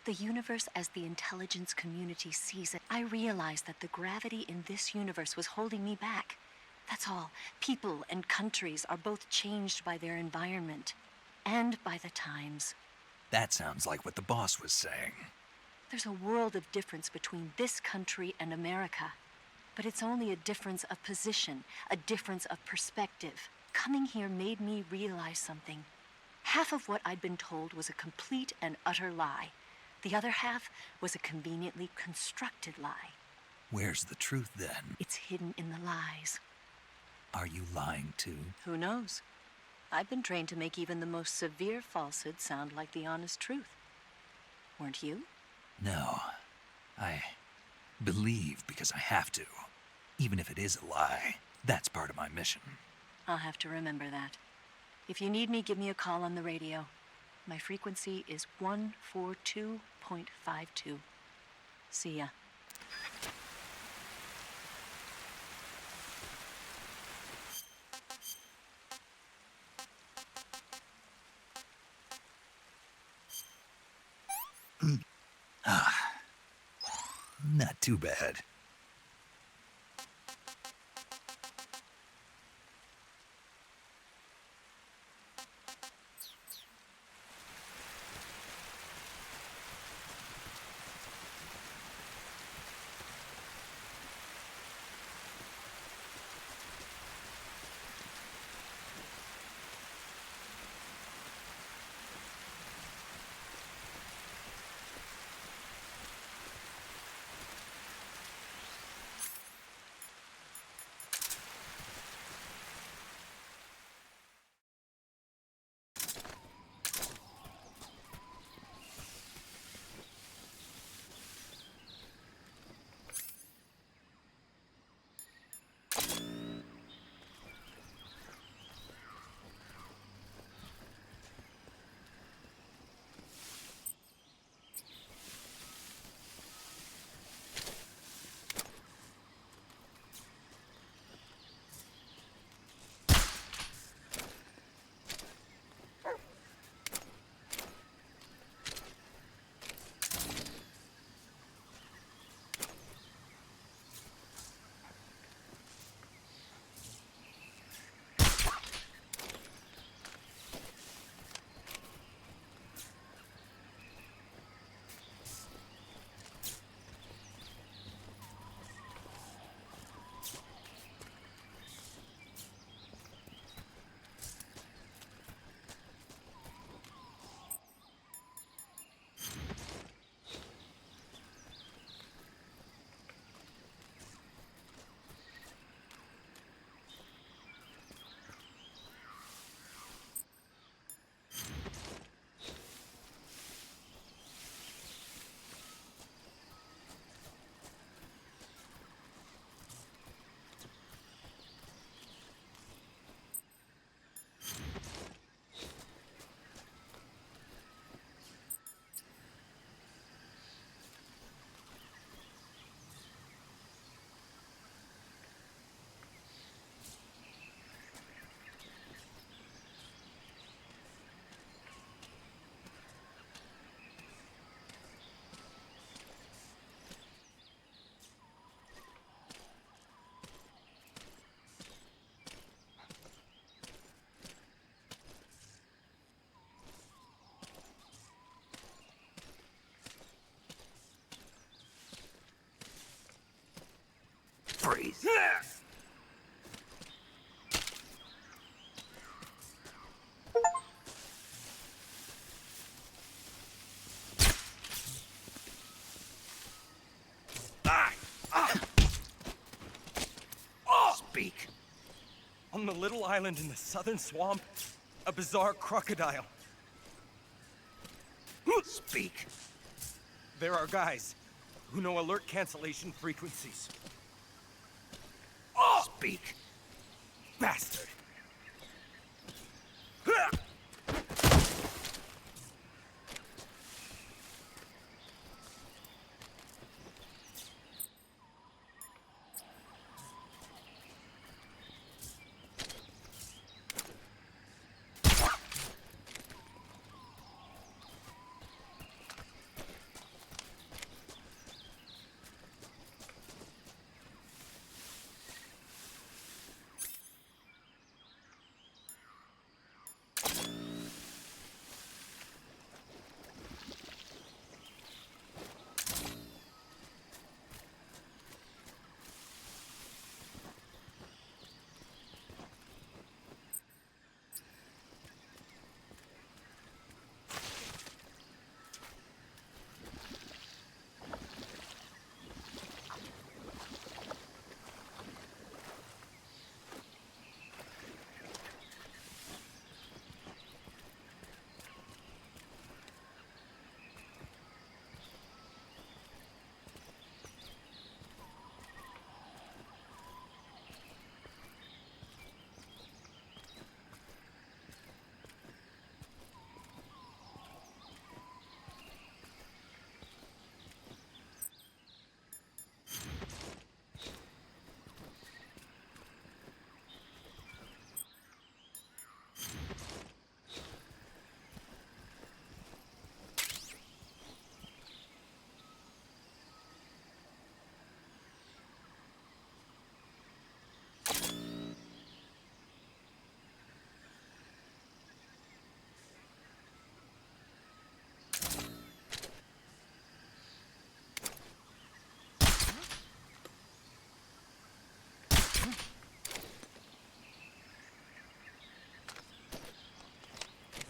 The universe as the intelligence community sees it. I realized that the gravity in this universe was holding me back. That's all. People and countries are both changed by their environment and by the times. That sounds like what the boss was saying. There's a world of difference between this country and America. But it's only a difference of position, a difference of perspective. Coming here made me realize something. Half of what I'd been told was a complete and utter lie. The other half was a conveniently constructed lie. Where's the truth then? It's hidden in the lies. Are you lying too? Who knows? I've been trained to make even the most severe falsehood sound like the honest truth. Weren't you? No. I believe because I have to. Even if it is a lie, that's part of my mission. I'll have to remember that. If you need me, give me a call on the radio. My frequency is 142.52. See ya. Not too bad. Please. Speak. On the little island in the southern swamp, a bizarre crocodile. Speak. There are guys who know alert cancellation frequencies. Speak. Bastard.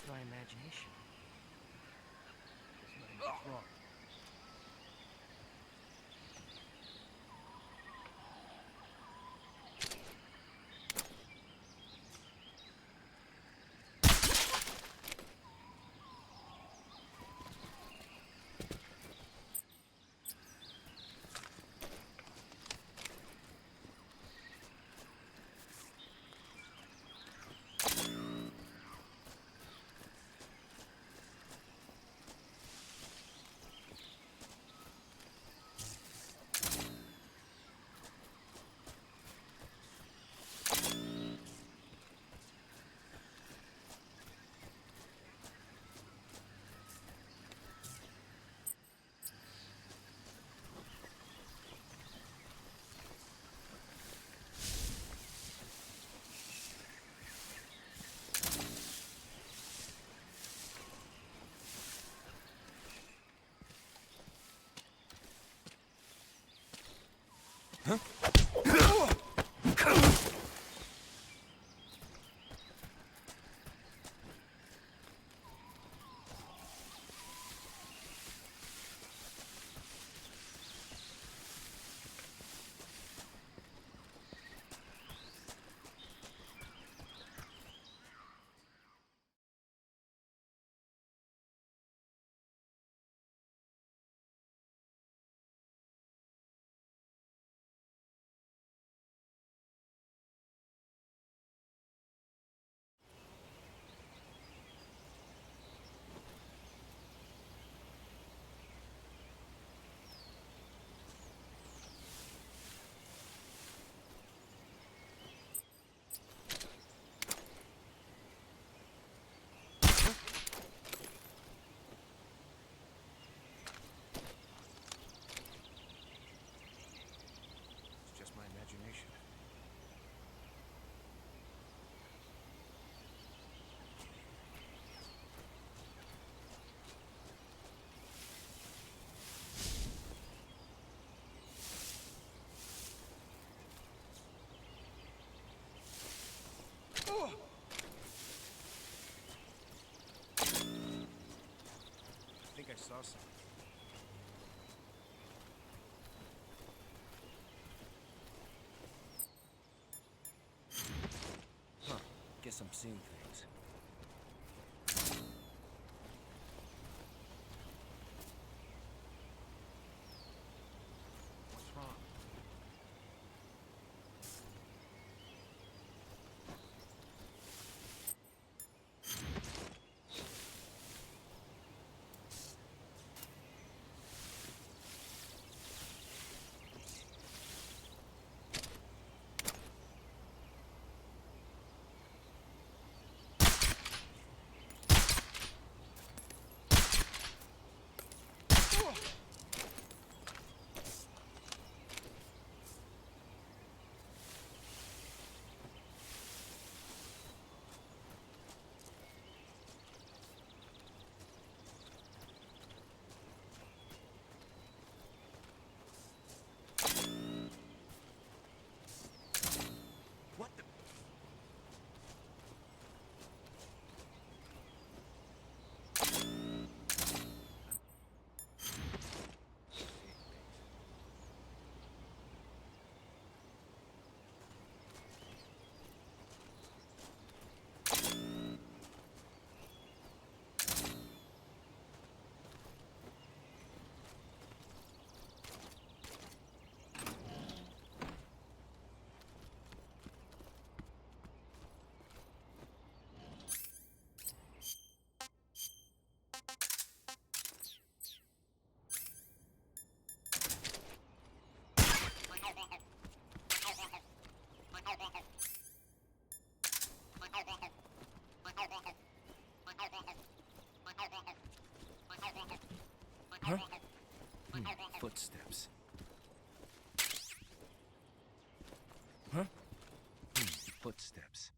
My imagination. There's nothing wrong. saw something. Huh. Guess I'm seeing things. What's wrong? What the? Huh? Footsteps. Huh? Footsteps.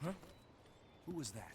Huh? Who was that?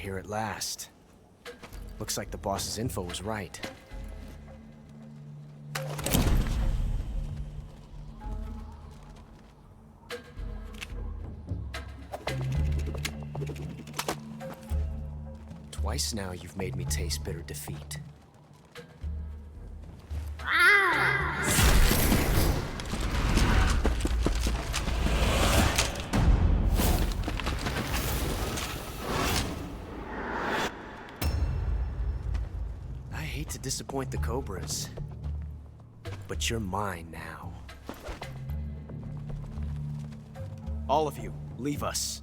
here at last. Looks like the boss's info was right. Twice now you've made me taste bitter defeat. I hate to disappoint the Cobras, but you're mine now. All of you, leave us.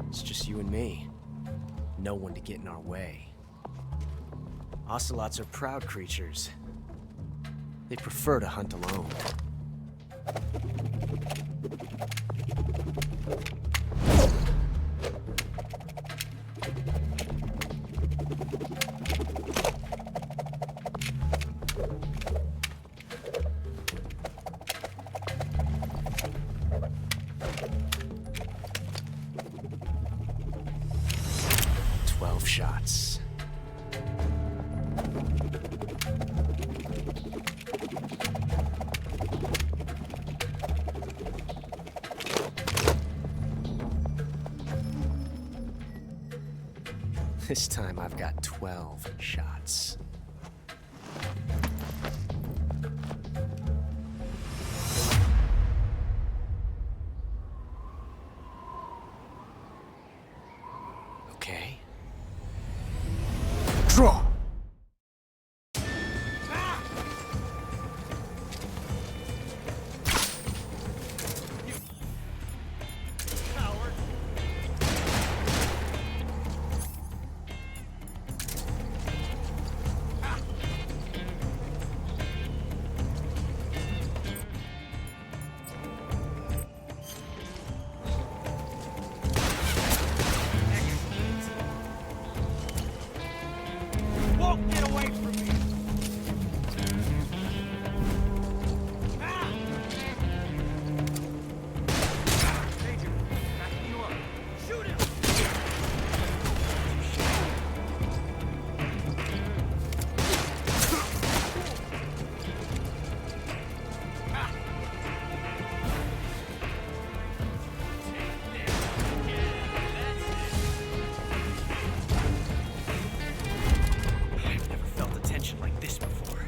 It's just you and me. No one to get in our way. Ocelots are proud creatures. They prefer to hunt alone. Shots. This time I've got 12 shots. Okay. Draw! Get away from me! Danger! Backing you up. Shoot him! Like this before.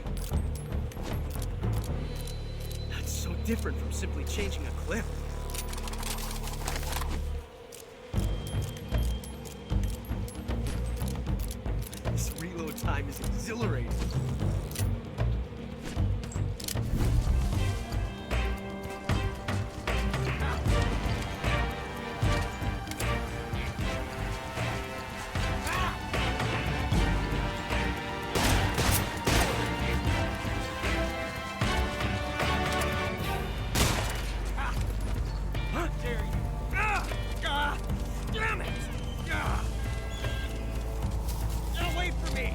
That's so different from simply changing a clip. This reload time is exhilarating. Damn it! Get away from me!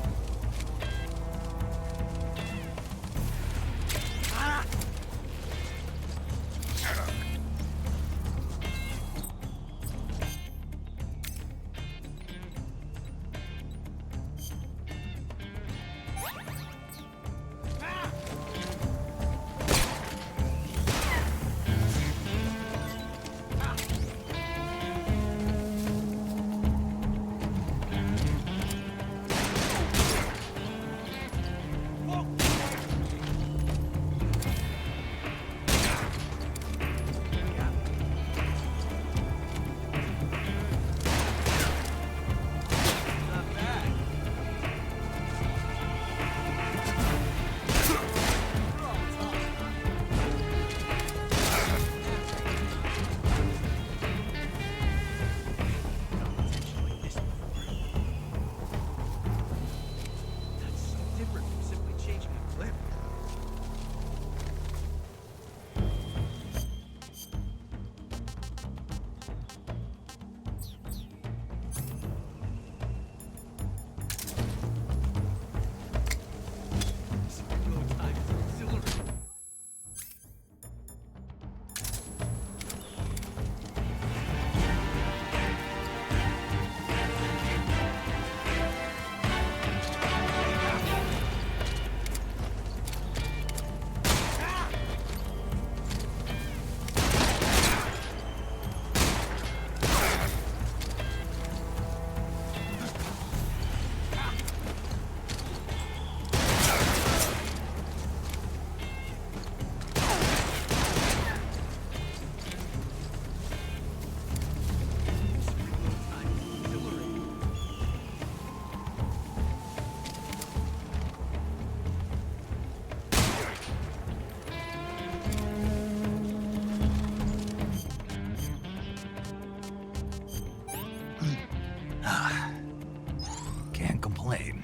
Can't complain.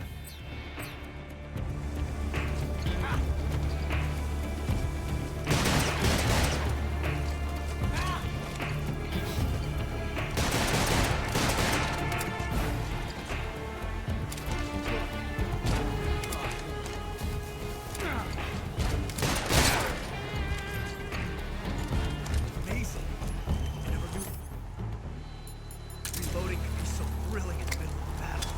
Amazing. I never knew reloading could be so thrilling in the middle of a battle.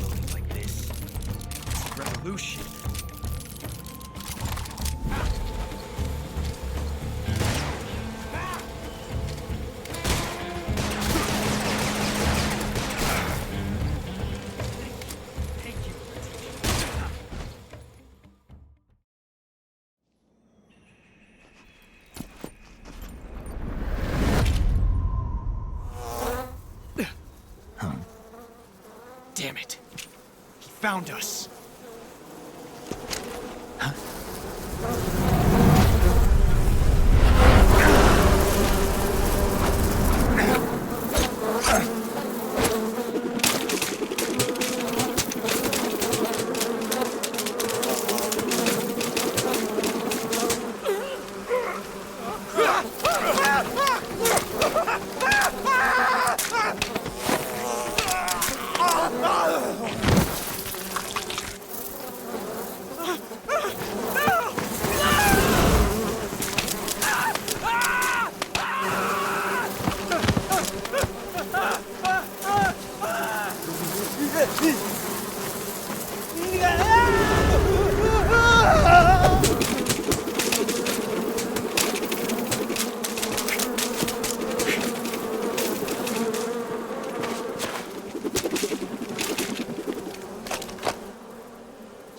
Loading like this. It's revolution. Damn it. He found us.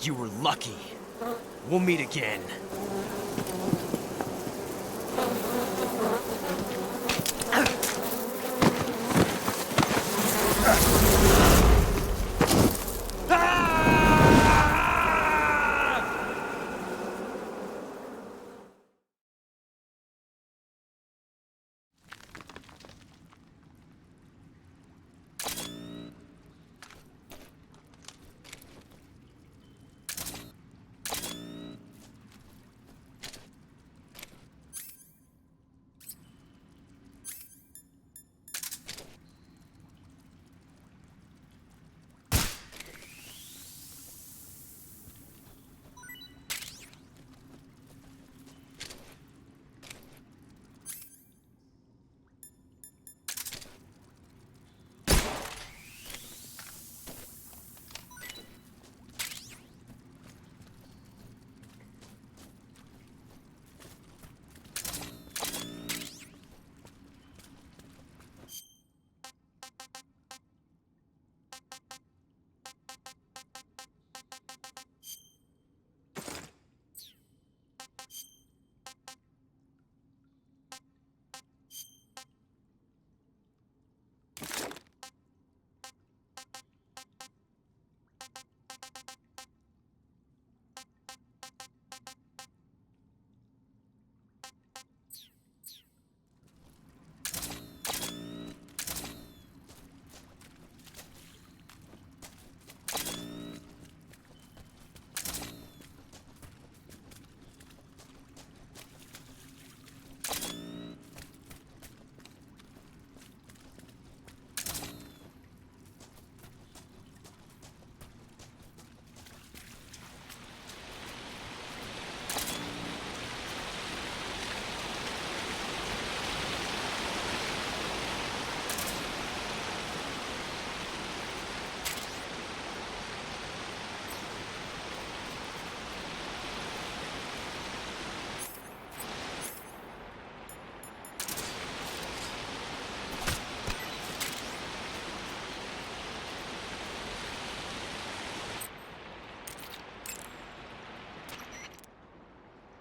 You were lucky. We'll meet again.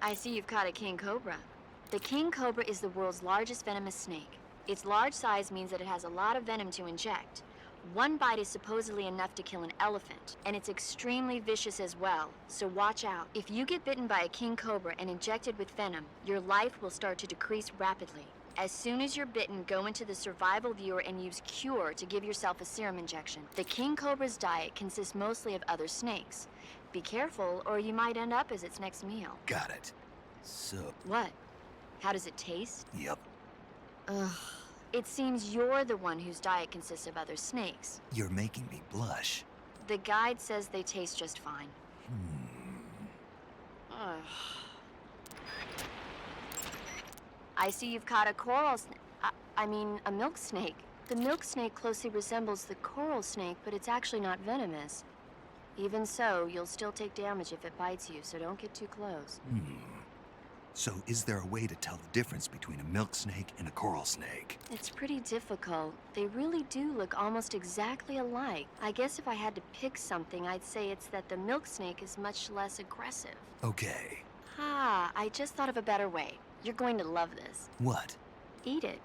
I see you've caught a king cobra. The king cobra is the world's largest venomous snake. Its large size means that it has a lot of venom to inject. One bite is supposedly enough to kill an elephant, and it's extremely vicious as well, so watch out. If you get bitten by a king cobra and injected with venom, your life will start to decrease rapidly. As soon as you're bitten, go into the survival viewer and use Cure to give yourself a serum injection. The king cobra's diet consists mostly of other snakes. Be careful, or you might end up as its next meal. Got it. So... What? How does it taste? Yep. Ugh. It seems you're the one whose diet consists of other snakes. You're making me blush. The guide says they taste just fine. Ugh. I see you've caught a coral snake. I mean, a milk snake. The milk snake closely resembles the coral snake, but it's actually not venomous. Even so, you'll still take damage if it bites you, so don't get too close. So is there a way to tell the difference between a milk snake and a coral snake? It's pretty difficult. They really do look almost exactly alike. I guess if I had to pick something, I'd say it's that the milk snake is much less aggressive. Okay. Ah, I just thought of a better way. You're going to love this. What? Eat it.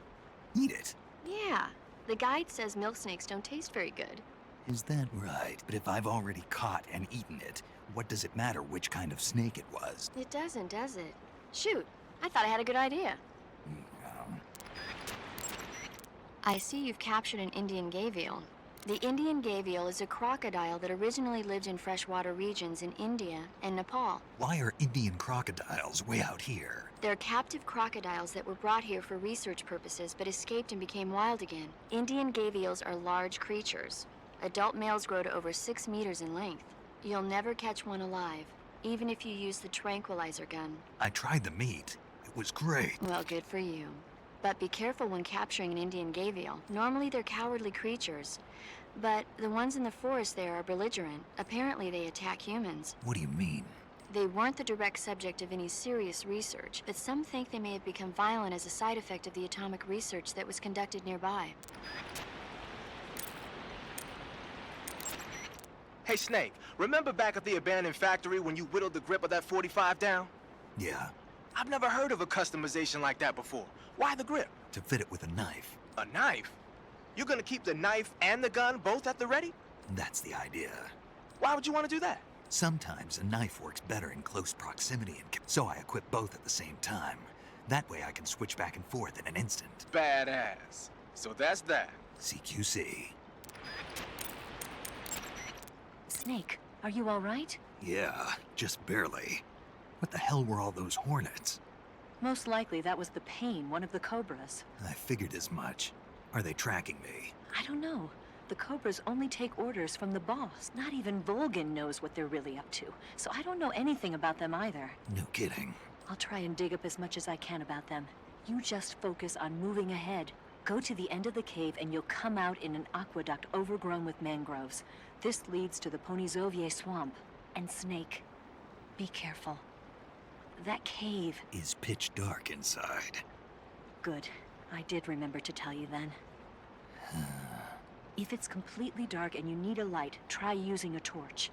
Eat it? Yeah. The guide says milk snakes don't taste very good. Is that right? But if I've already caught and eaten it, what does it matter which kind of snake it was? It doesn't, does it? Shoot, I thought I had a good idea. I see you've captured an Indian gavial. The Indian gavial is a crocodile that originally lived in freshwater regions in India and Nepal. Why are Indian crocodiles way out here? They're captive crocodiles that were brought here for research purposes but escaped and became wild again. Indian gavials are large creatures. Adult males grow to over 6 meters in length. You'll never catch one alive, even if you use the tranquilizer gun. I tried the meat. It was great. Well, good for you. But be careful when capturing an Indian gavial. Normally they're cowardly creatures, but the ones in the forest there are belligerent. Apparently they attack humans. What do you mean? They weren't the direct subject of any serious research, but some think they may have become violent as a side effect of the atomic research that was conducted nearby. Hey, Snake, remember back at the abandoned factory when you whittled the grip of that 45 down? Yeah. I've never heard of a customization like that before. Why the grip? To fit it with a knife. A knife? You're gonna keep the knife and the gun both at the ready? That's the idea. Why would you want to do that? Sometimes a knife works better in close proximity, and so I equip both at the same time. That way I can switch back and forth in an instant. Badass. So that's that. CQC. Snake, are you all right? Yeah, just barely. What the hell were all those hornets? Most likely that was the pain, one of the cobras. I figured as much. Are they tracking me? I don't know. The cobras only take orders from the boss. Not even Volgin knows what they're really up to, so I don't know anything about them either. No kidding. I'll try and dig up as much as I can about them. You just focus on moving ahead. Go to the end of the cave and you'll come out in an aqueduct overgrown with mangroves. This leads to the Ponizovye swamp. And Snake, be careful. That cave is pitch dark inside. Good. I did remember to tell you then. If it's completely dark and you need a light, try using a torch.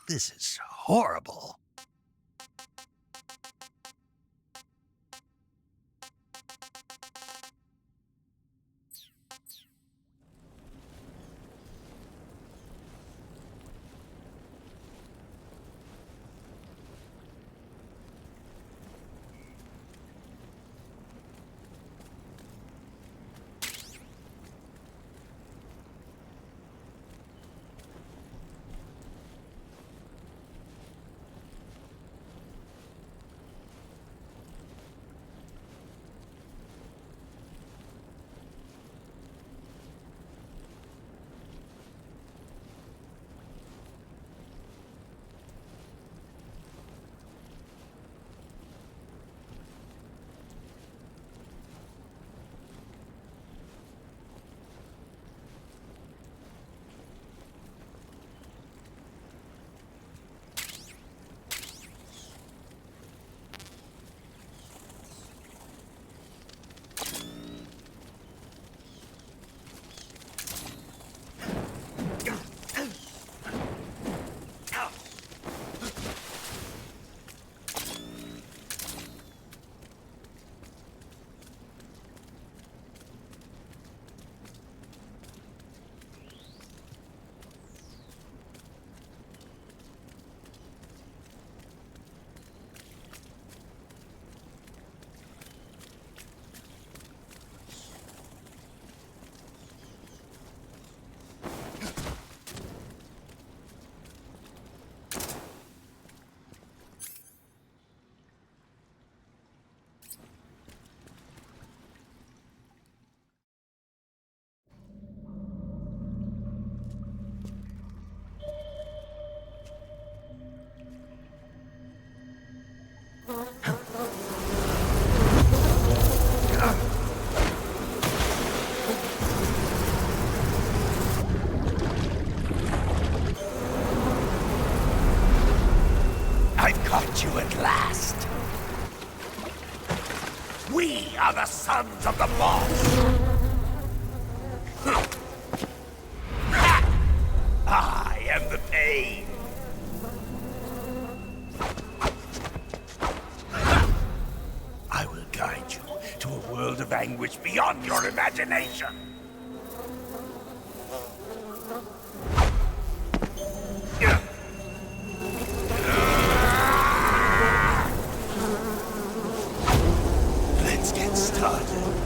This is horrible. You at last. We are the sons of the boss. I am the pain. guide you to a world of anguish beyond your imagination. Let's get started.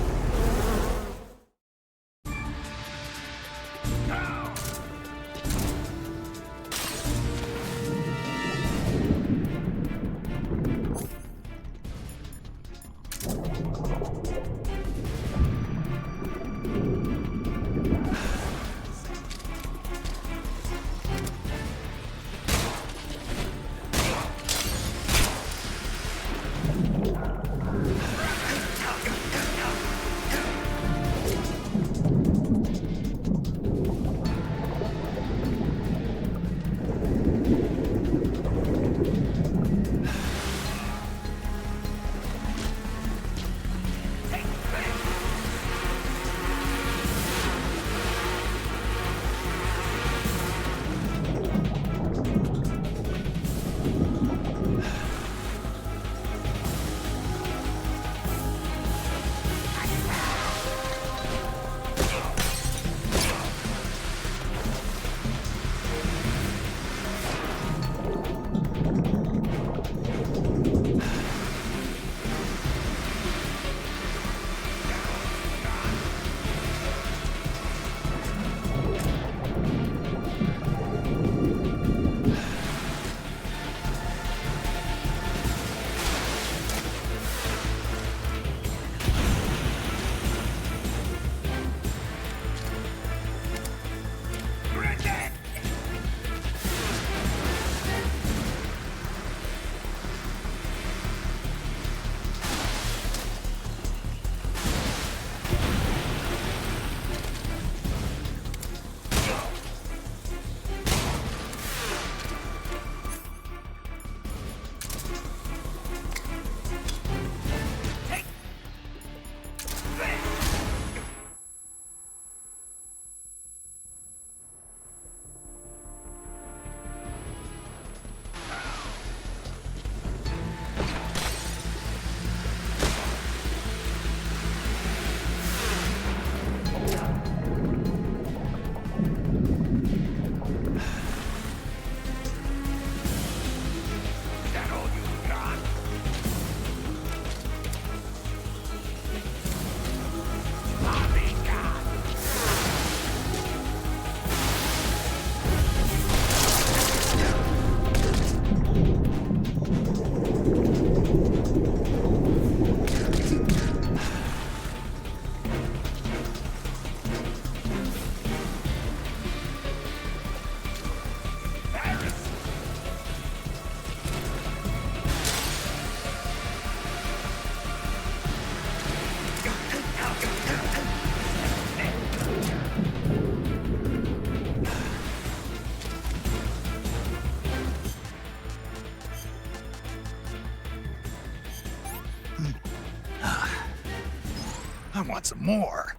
I want some more.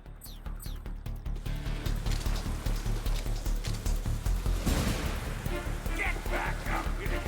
Get back up in here.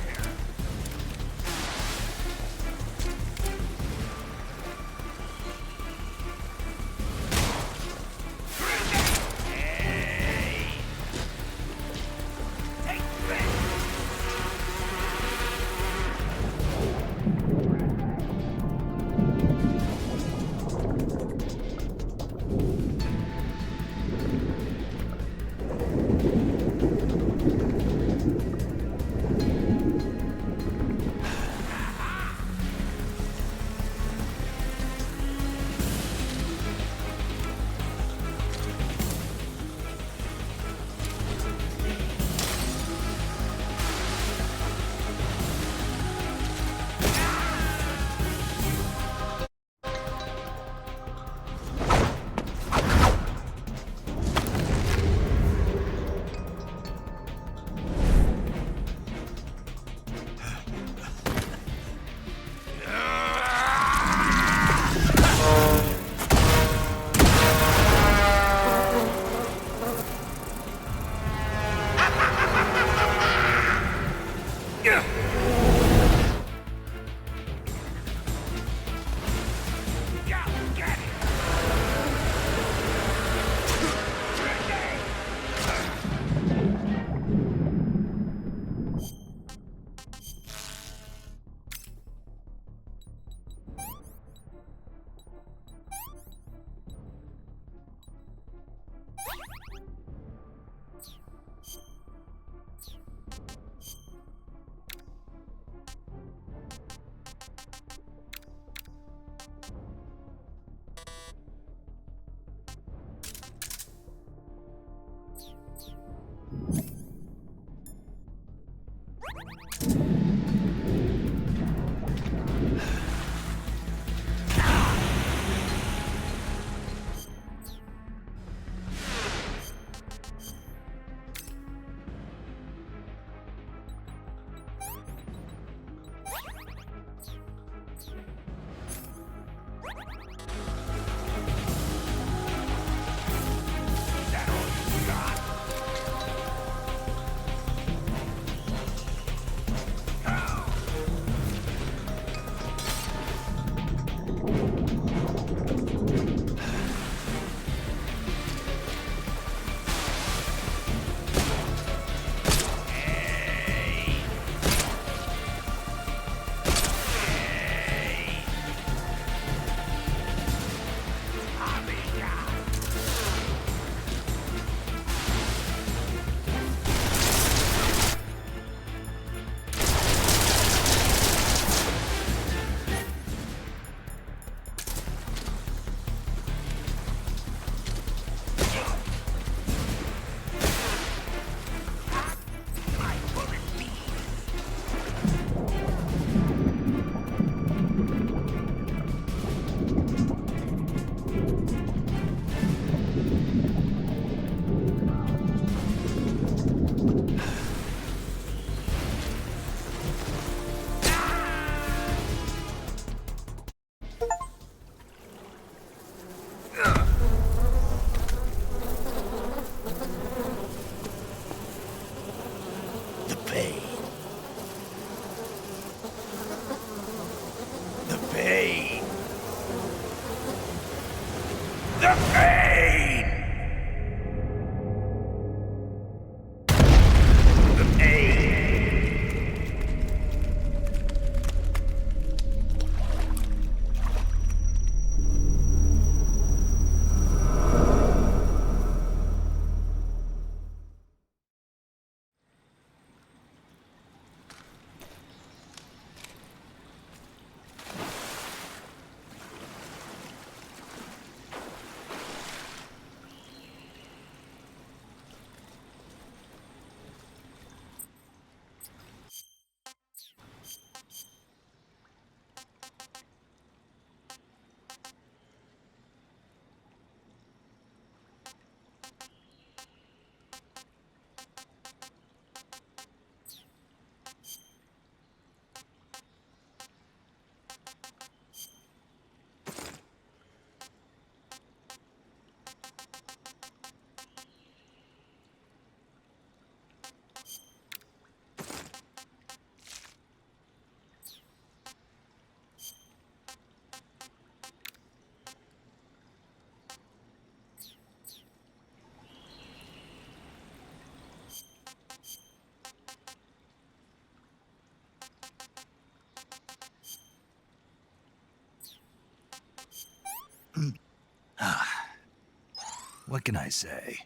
What can I say?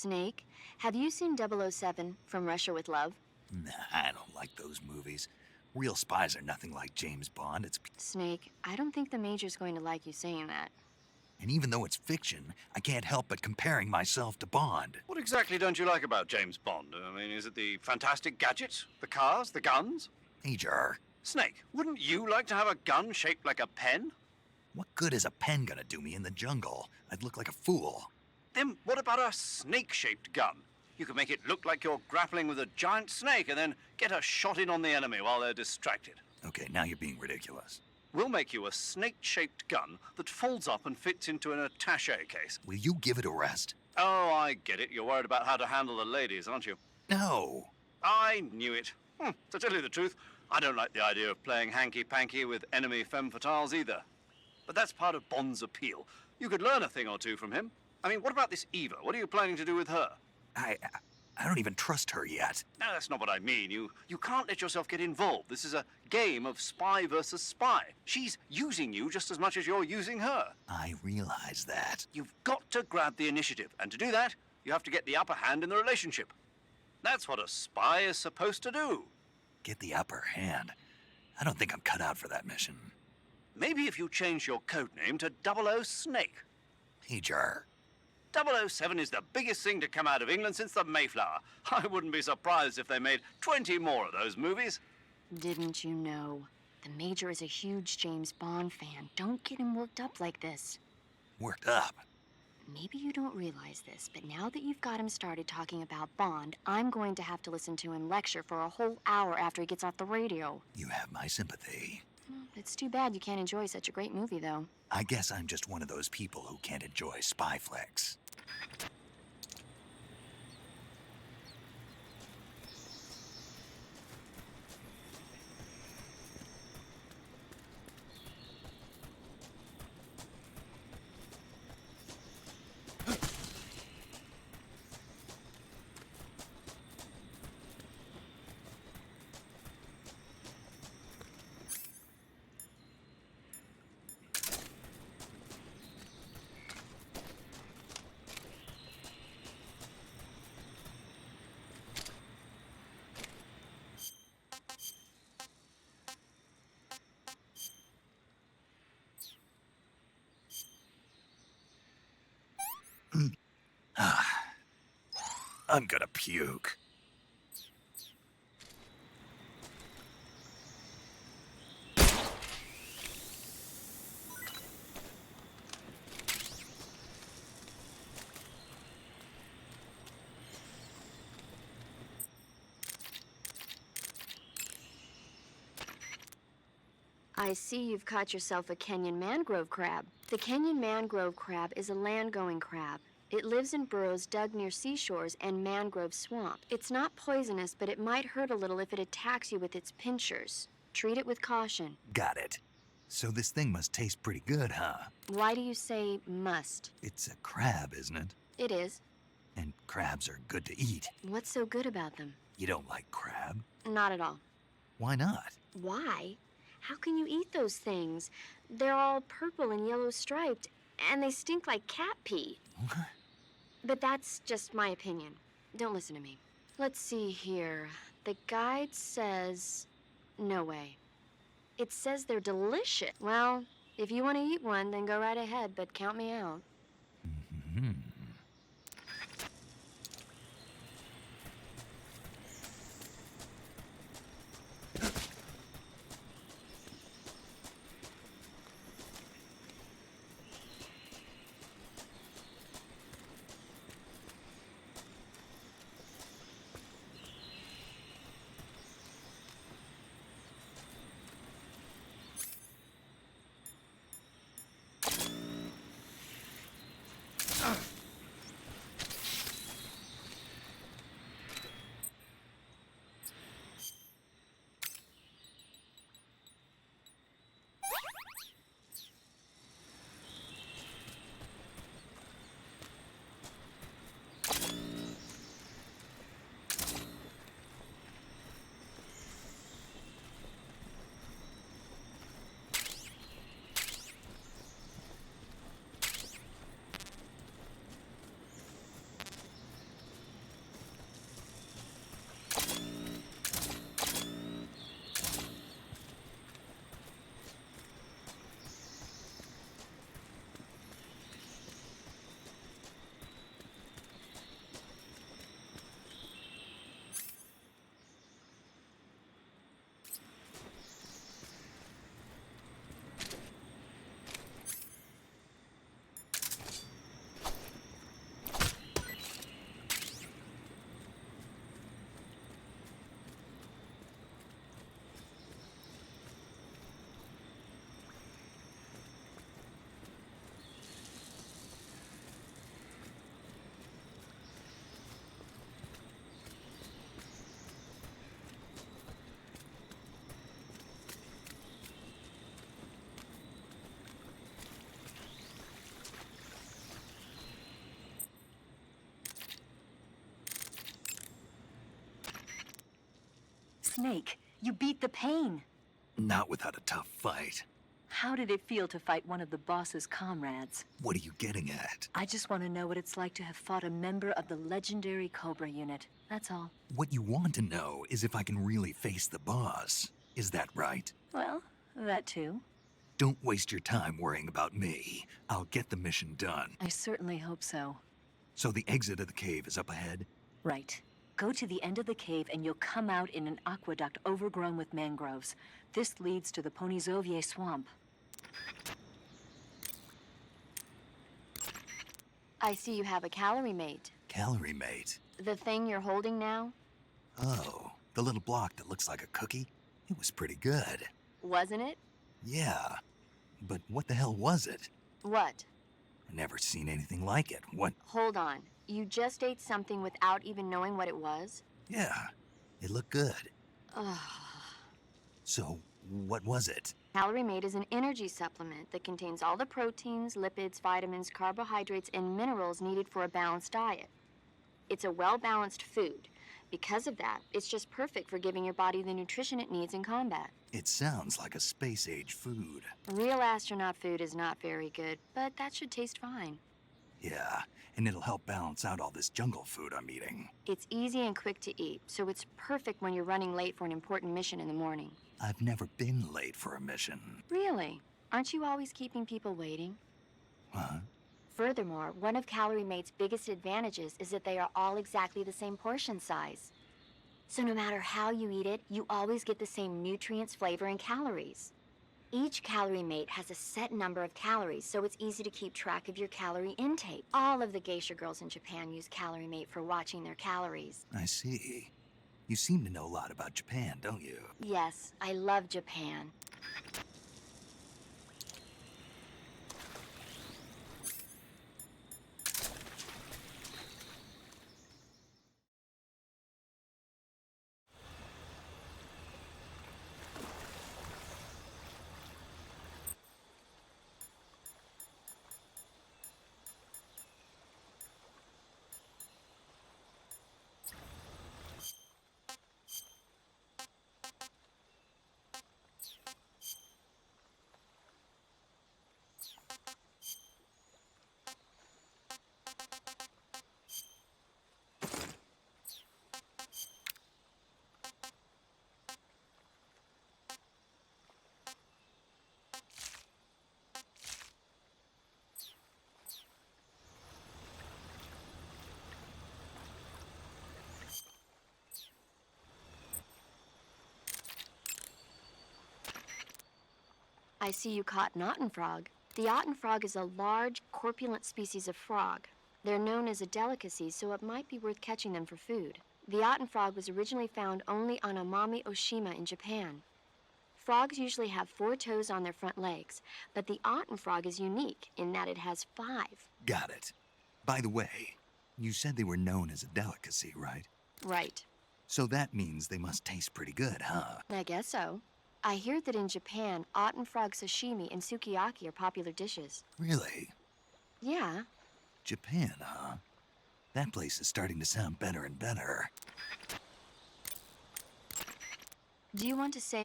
Snake, have you seen 007 from Russia with Love? Nah, I don't like those movies. Real spies are nothing like James Bond. Snake, I don't think the Major's going to like you saying that. And even though it's fiction, I can't help but comparing myself to Bond. What exactly don't you like about James Bond? I mean, is it the fantastic gadgets? The cars? The guns? Major. Snake, wouldn't you like to have a gun shaped like a pen? What good is a pen gonna do me in the jungle? I'd look like a fool. Then what about a snake-shaped gun? You could make it look like you're grappling with a giant snake and then get a shot in on the enemy while they're distracted. Okay, now you're being ridiculous. We'll make you a snake-shaped gun that folds up and fits into an attaché case. Will you give it a rest? Oh, I get it. You're worried about how to handle the ladies, aren't you? No. I knew it. To tell you the truth, I don't like the idea of playing hanky-panky with enemy femme fatales either. But that's part of Bond's appeal. You could learn a thing or two from him. I mean, what about this Eva? What are you planning to do with her? I don't even trust her yet. No, that's not what I mean. You can't let yourself get involved. This is a game of spy versus spy. She's using you just as much as you're using her. I realize that. You've got to grab the initiative. And to do that, you have to get the upper hand in the relationship. That's what a spy is supposed to do. Get the upper hand? I don't think I'm cut out for that mission. Maybe if you change your code name to 00 Snake. Major. 007 is the biggest thing to come out of England since the Mayflower. I wouldn't be surprised if they made 20 more of those movies. Didn't you know? The Major is a huge James Bond fan. Don't get him worked up like this. Worked up? Maybe you don't realize this, but now that you've got him started talking about Bond, I'm going to have to listen to him lecture for a whole hour after he gets off the radio. You have my sympathy. It's too bad you can't enjoy such a great movie, though. I guess I'm just one of those people who can't enjoy spy flicks. I'm gonna puke. I see you've caught yourself a Kenyan mangrove crab. The Kenyan mangrove crab is a land-going crab. It lives in burrows dug near seashores and mangrove swamp. It's not poisonous, but it might hurt a little if it attacks you with its pincers. Treat it with caution. Got it. So this thing must taste pretty good, huh? Why do you say must? It's a crab, isn't it? It is. And crabs are good to eat. What's so good about them? You don't like crab? Not at all. Why not? Why? How can you eat those things? They're all purple and yellow striped, and they stink like cat pee. What? But that's just my opinion. Don't listen to me. Let's see here. The guide says... no way. It says they're delicious. Well, if you want to eat one, then go right ahead, but count me out. Mm-hmm. Snake, you beat the pain. Not without a tough fight. How did it feel to fight one of the boss's comrades? What are you getting at? I just want to know what it's like to have fought a member of the legendary Cobra unit. That's all. What you want to know is if I can really face the boss. Is that right? Well, that too. Don't waste your time worrying about me. I'll get the mission done. I certainly hope so. So the exit of the cave is up ahead? Right. Go to the end of the cave and you'll come out in an aqueduct overgrown with mangroves. This leads to the Ponyzovier swamp. I see you have a calorie mate. Calorie mate? The thing you're holding now? Oh, the little block that looks like a cookie? It was pretty good. Wasn't it? Yeah. But what the hell was it? What? I've never seen anything like it. What? Hold on. You just ate something without even knowing what it was? Yeah. It looked good. Ugh. So, what was it? Calorie Mate is an energy supplement that contains all the proteins, lipids, vitamins, carbohydrates, and minerals needed for a balanced diet. It's a well-balanced food. Because of that, it's just perfect for giving your body the nutrition it needs in combat. It sounds like a space-age food. Real astronaut food is not very good, but that should taste fine. Yeah, and it'll help balance out all this jungle food I'm eating. It's easy and quick to eat, so it's perfect when you're running late for an important mission in the morning. I've never been late for a mission. Really? Aren't you always keeping people waiting? Huh? Furthermore, one of Calorie Mate's biggest advantages is that they are all exactly the same portion size. So no matter how you eat it, you always get the same nutrients, flavor, and calories. Each Calorie Mate has a set number of calories, so it's easy to keep track of your calorie intake. All of the geisha girls in Japan use Calorie Mate for watching their calories. I see. You seem to know a lot about Japan, don't you? Yes, I love Japan. I see you caught an Otten frog. The Otten frog is a large, corpulent species of frog. They're known as a delicacy, so it might be worth catching them for food. The Otten frog was originally found only on Amami Oshima in Japan. Frogs usually have 4 toes on their front legs, but the Otten frog is unique in that it has 5. Got it. By the way, you said they were known as a delicacy, right? Right. So that means they must taste pretty good, huh? I guess so. I hear that in Japan, Otten frog sashimi and sukiyaki are popular dishes. Really? Yeah. Japan, huh? That place is starting to sound better and better. Do you want to say...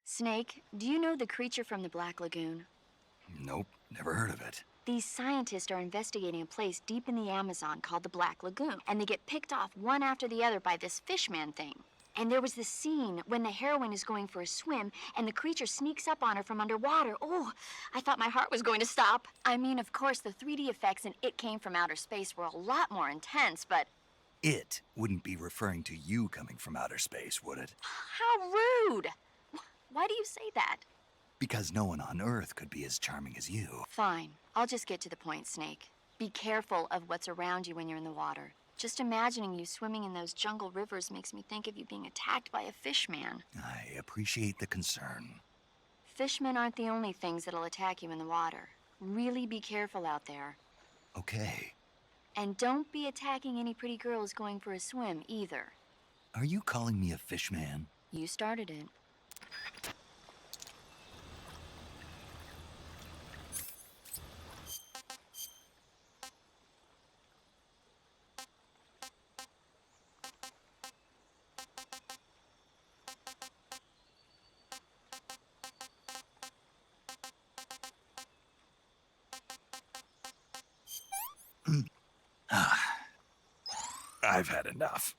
Snake, do you know the creature from the Black Lagoon? Nope, never heard of it. These scientists are investigating a place deep in the Amazon called the Black Lagoon, and they get picked off one after the other by this fishman thing. And there was this scene when the heroine is going for a swim, and the creature sneaks up on her from underwater. Oh, I thought my heart was going to stop. I mean, of course, the 3D effects in It Came from Outer Space were a lot more intense, but... It wouldn't be referring to you coming from outer space, would it? How rude! Why do you say that? Because no one on Earth could be as charming as you. Fine. I'll just get to the point, Snake. Be careful of what's around you when you're in the water. Just imagining you swimming in those jungle rivers makes me think of you being attacked by a fishman. I appreciate the concern. Fishmen aren't the only things that'll attack you in the water. Really be careful out there. Okay. And don't be attacking any pretty girls going for a swim, either. Are you calling me a fishman? You started it. I've had enough.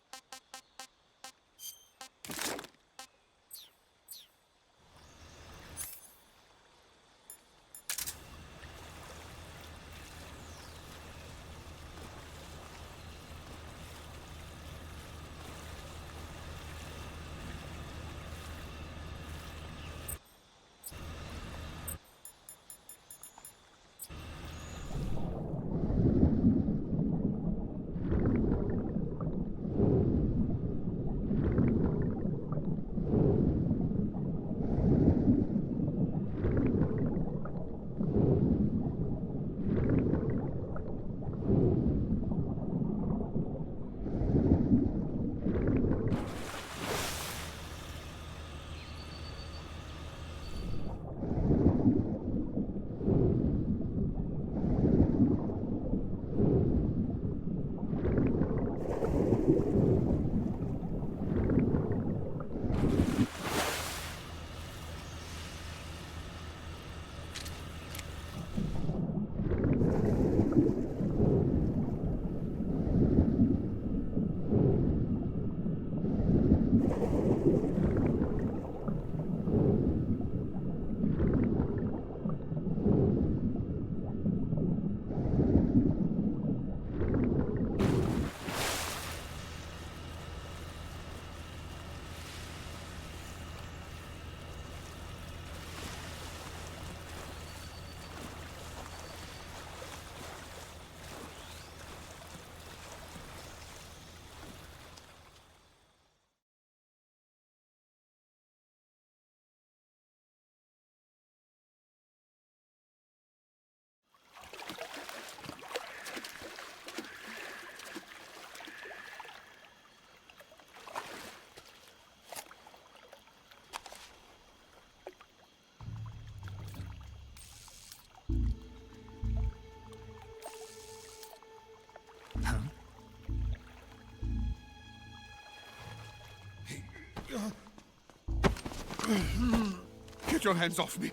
Get your hands off me.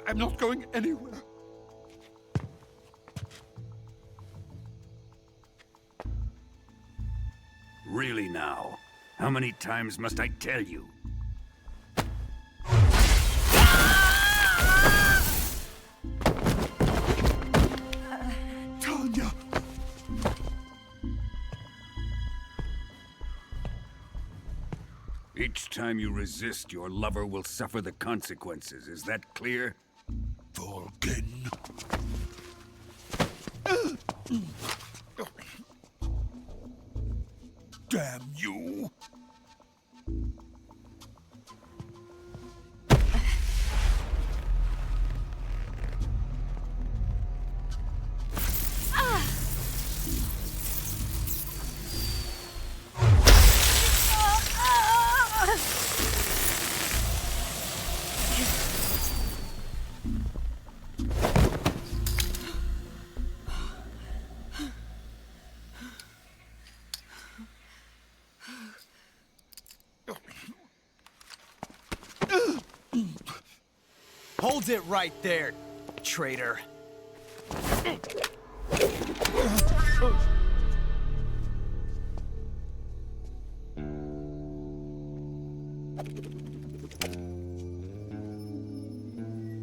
I'm not going anywhere. Really now? How many times must I tell you? Tanya! Each time you resist, your lover will suffer the consequences. Is that clear? Vulcan. Damn you! Hold it right there, traitor.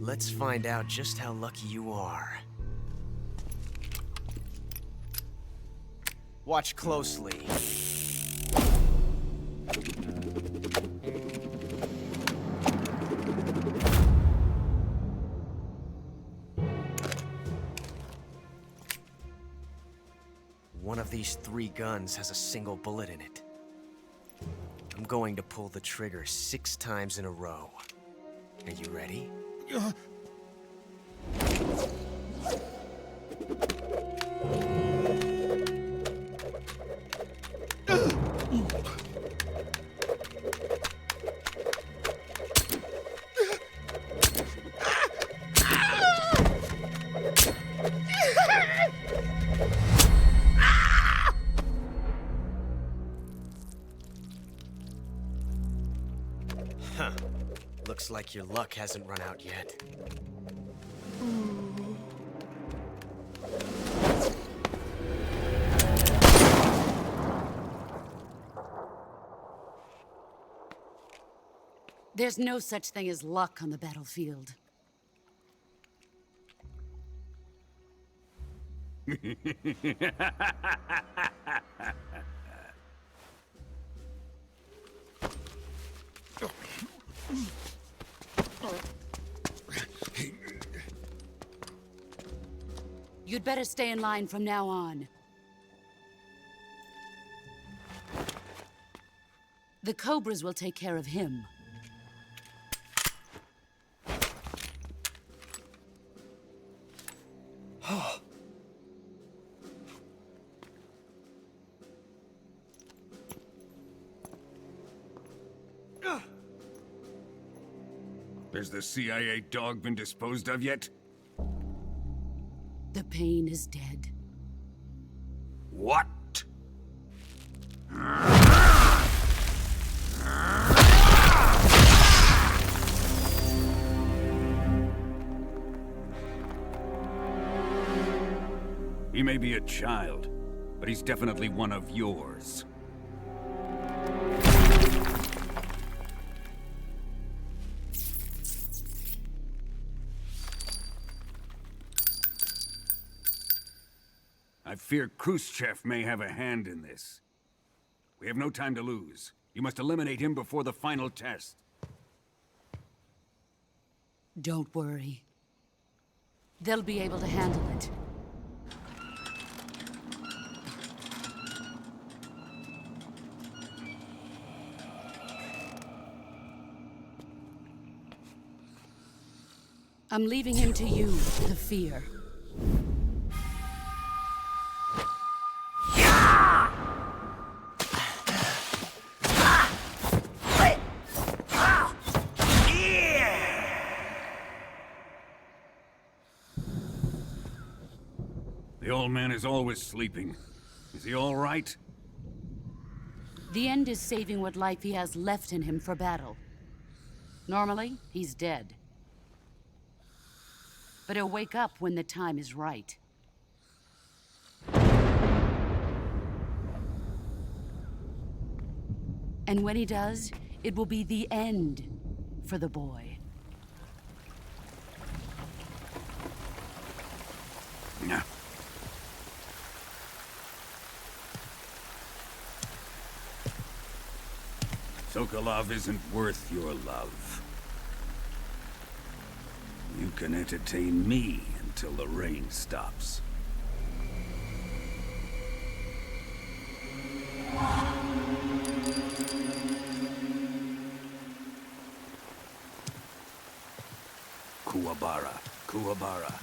Let's find out just how lucky you are. Watch closely. One of these 3 guns has a single bullet in it. I'm going to pull the trigger 6 times in a row. Are you ready? Huh. Looks like your luck hasn't run out yet. There's no such thing as luck on the battlefield. You'd better stay in line from now on. The Cobras will take care of him. Has the CIA dog been disposed of yet? The pain is dead. What? He may be a child, but he's definitely one of yours. I fear Khrushchev may have a hand in this. We have no time to lose. You must eliminate him before the final test. Don't worry. They'll be able to handle it. I'm leaving him to you, the fear. The old man is always sleeping. Is he all right? The end is saving what life he has left in him for battle. Normally, he's dead. But he'll wake up when the time is right. And when he does, it will be the end for the boy. Yeah. Sokolov isn't worth your love. You can entertain me until the rain stops. Kuwabara, Kuwabara.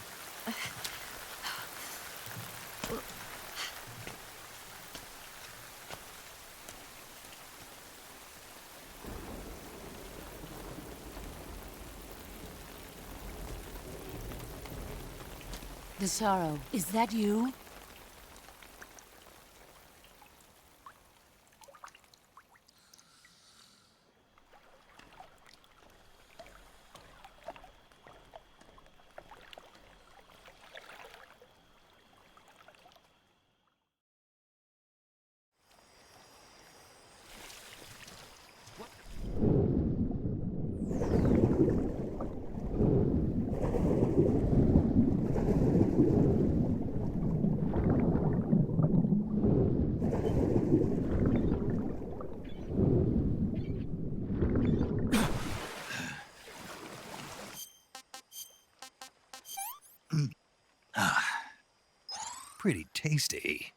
The sorrow, is that you? Pretty tasty.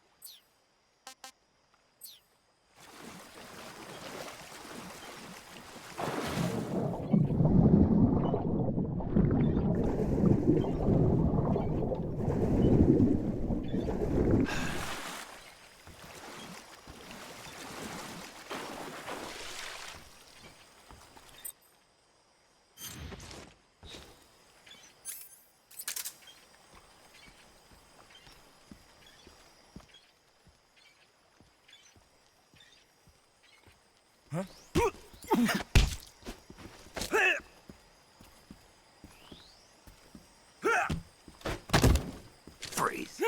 Freeze.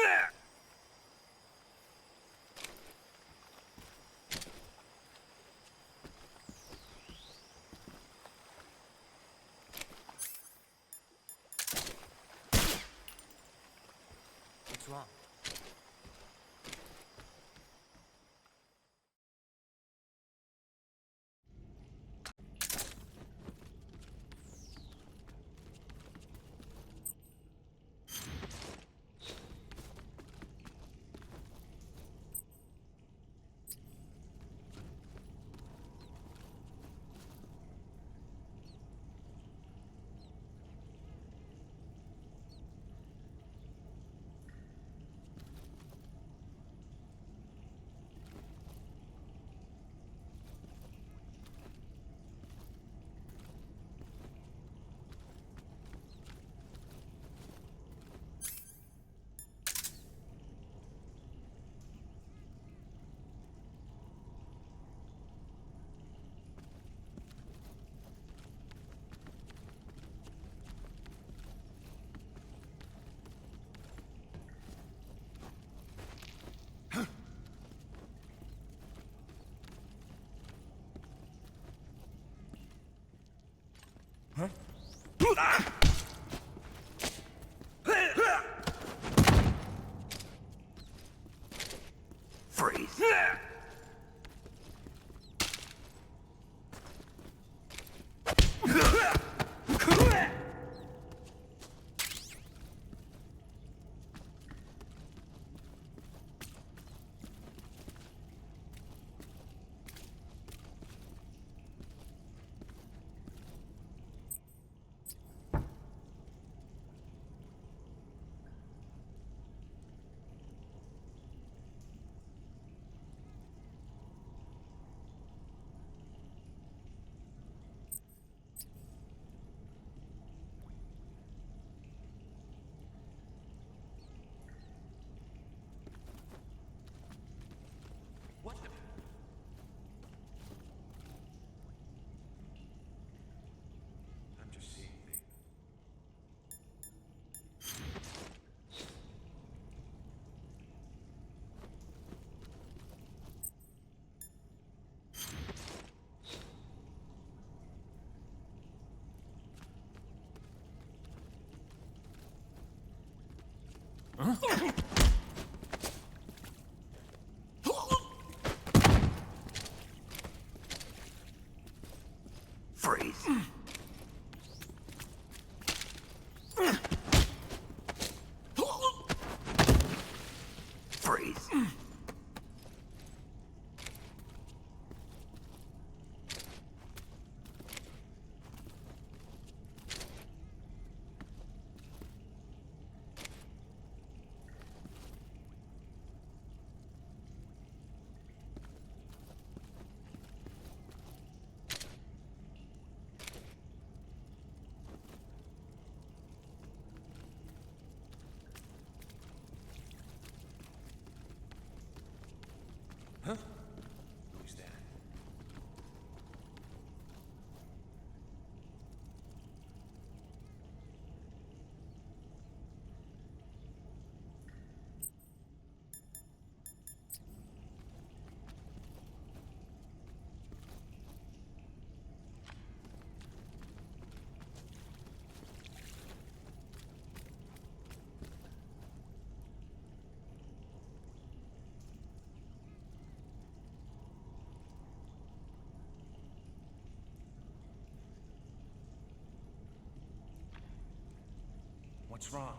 Freeze. I'm just seeing things. Freeze. Freeze. Huh? Who's that? What's wrong?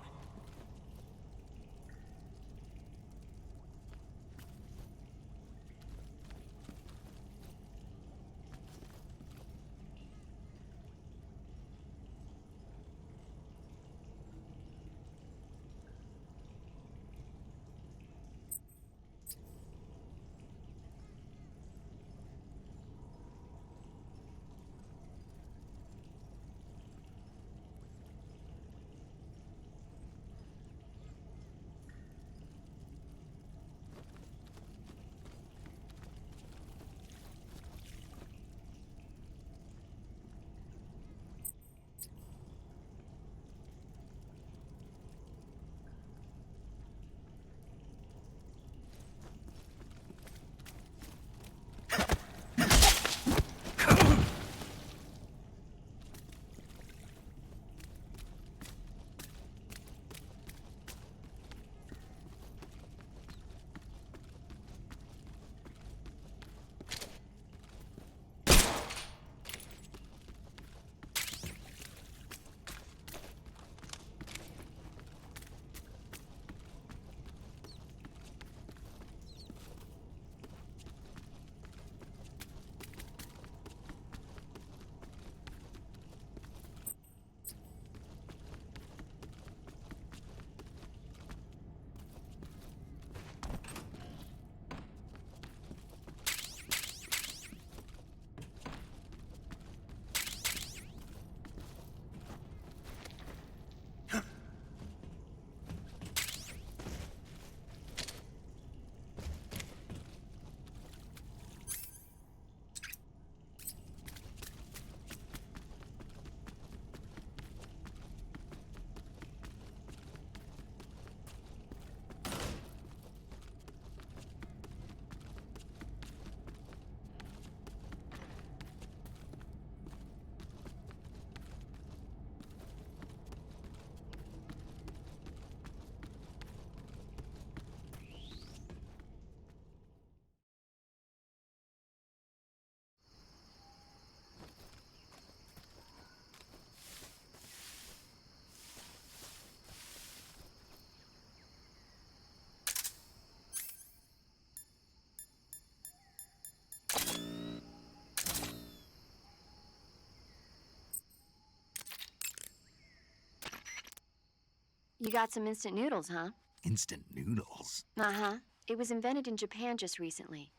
You got some instant noodles, huh? Instant noodles? Uh-huh. It was invented in Japan just recently.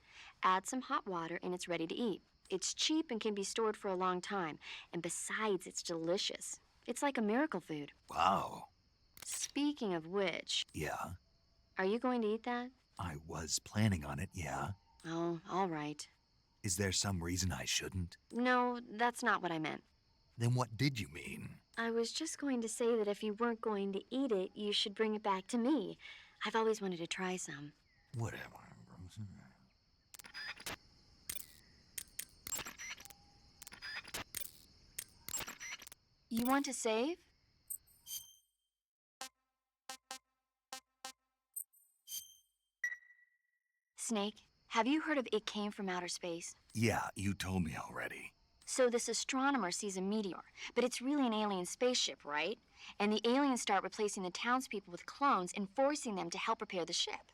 Add some hot water and it's ready to eat. It's cheap and can be stored for a long time. And besides, it's delicious. It's like a miracle food. Wow. Speaking of which... Yeah? Are you going to eat that? I was planning on it, yeah. Oh, all right. Is there some reason I shouldn't? No, that's not what I meant. Then what did you mean? I was just going to say that if you weren't going to eat it, you should bring it back to me. I've always wanted to try some. Whatever. You want to save? Snake, have you heard of It Came from Outer Space? Yeah, you told me already. So this astronomer sees a meteor, but it's really an alien spaceship, right? And the aliens start replacing the townspeople with clones and forcing them to help repair the ship.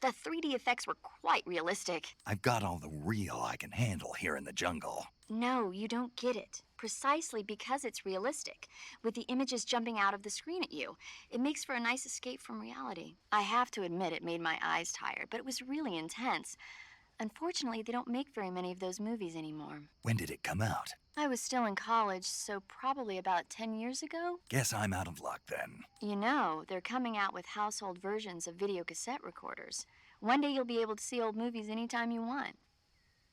The 3D effects were quite realistic. I've got all the real I can handle here in the jungle. No, you don't get it. Precisely because it's realistic, with the images jumping out of the screen at you. It makes for a nice escape from reality. I have to admit it made my eyes tired, but it was really intense. Unfortunately, they don't make very many of those movies anymore. When did it come out? I was still in college, so probably about 10 years ago. Guess I'm out of luck then. You know, they're coming out with household versions of video cassette recorders. One day you'll be able to see old movies anytime you want.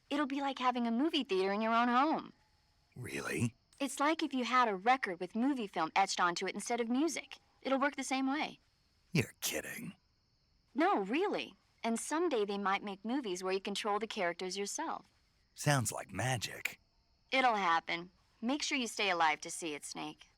It'll be like having a movie theater in your own home. Really? It's like if you had a record with movie film etched onto it instead of music. It'll work the same way. You're kidding. No, really. And someday they might make movies where you control the characters yourself. Sounds like magic. It'll happen. Make sure you stay alive to see it, Snake.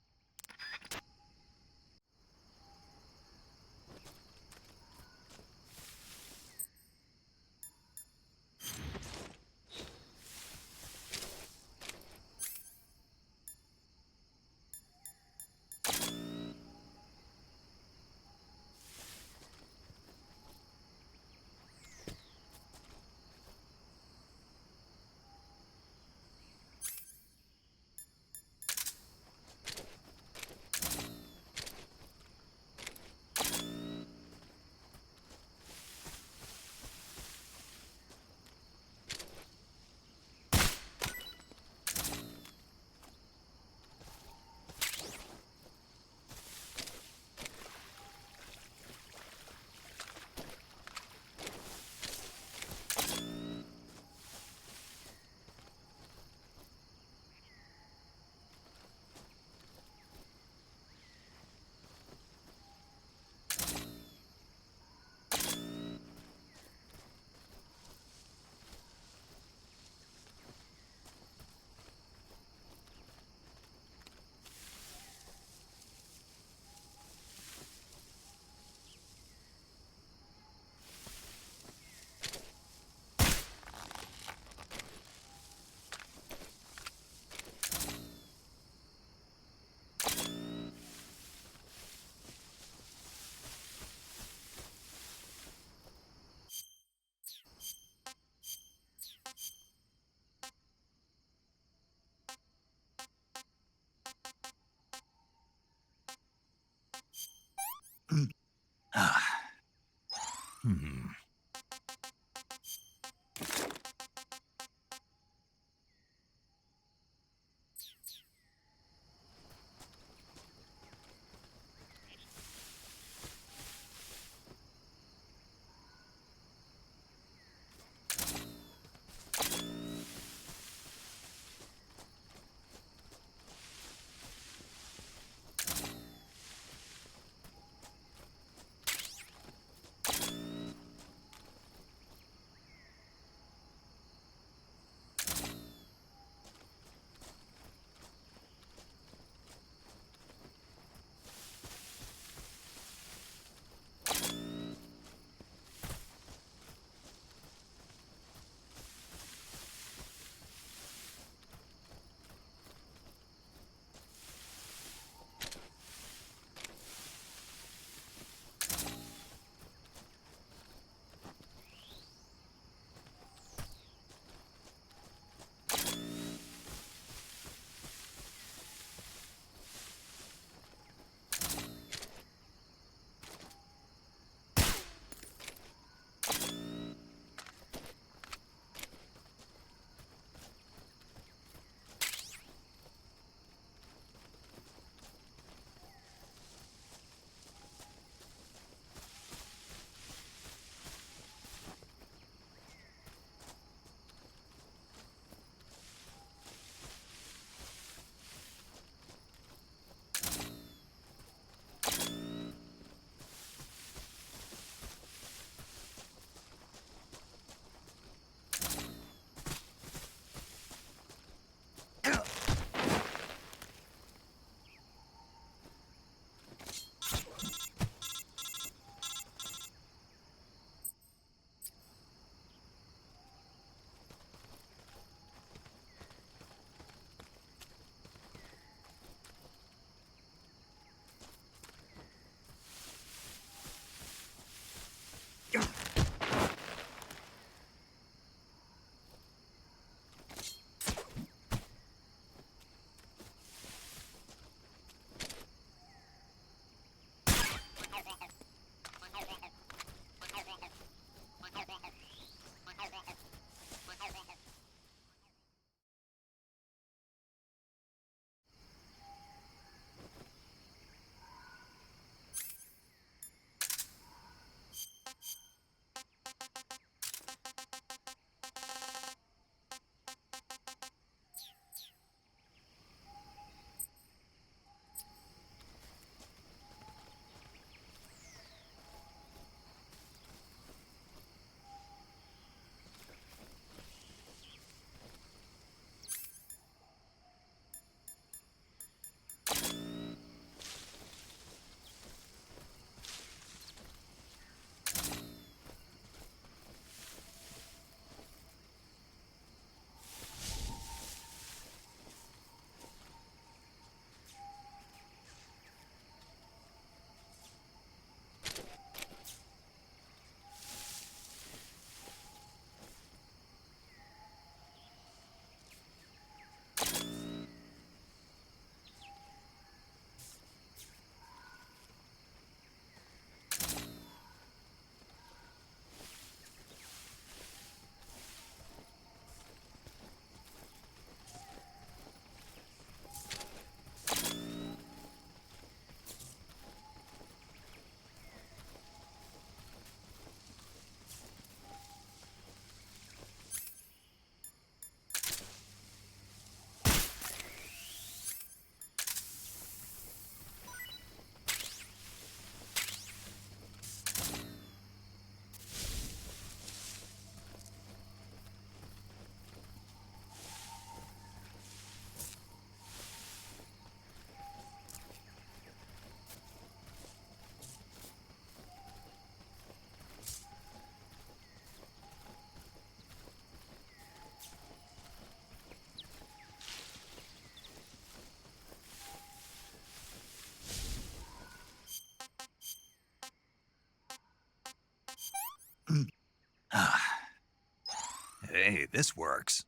Hey, this works.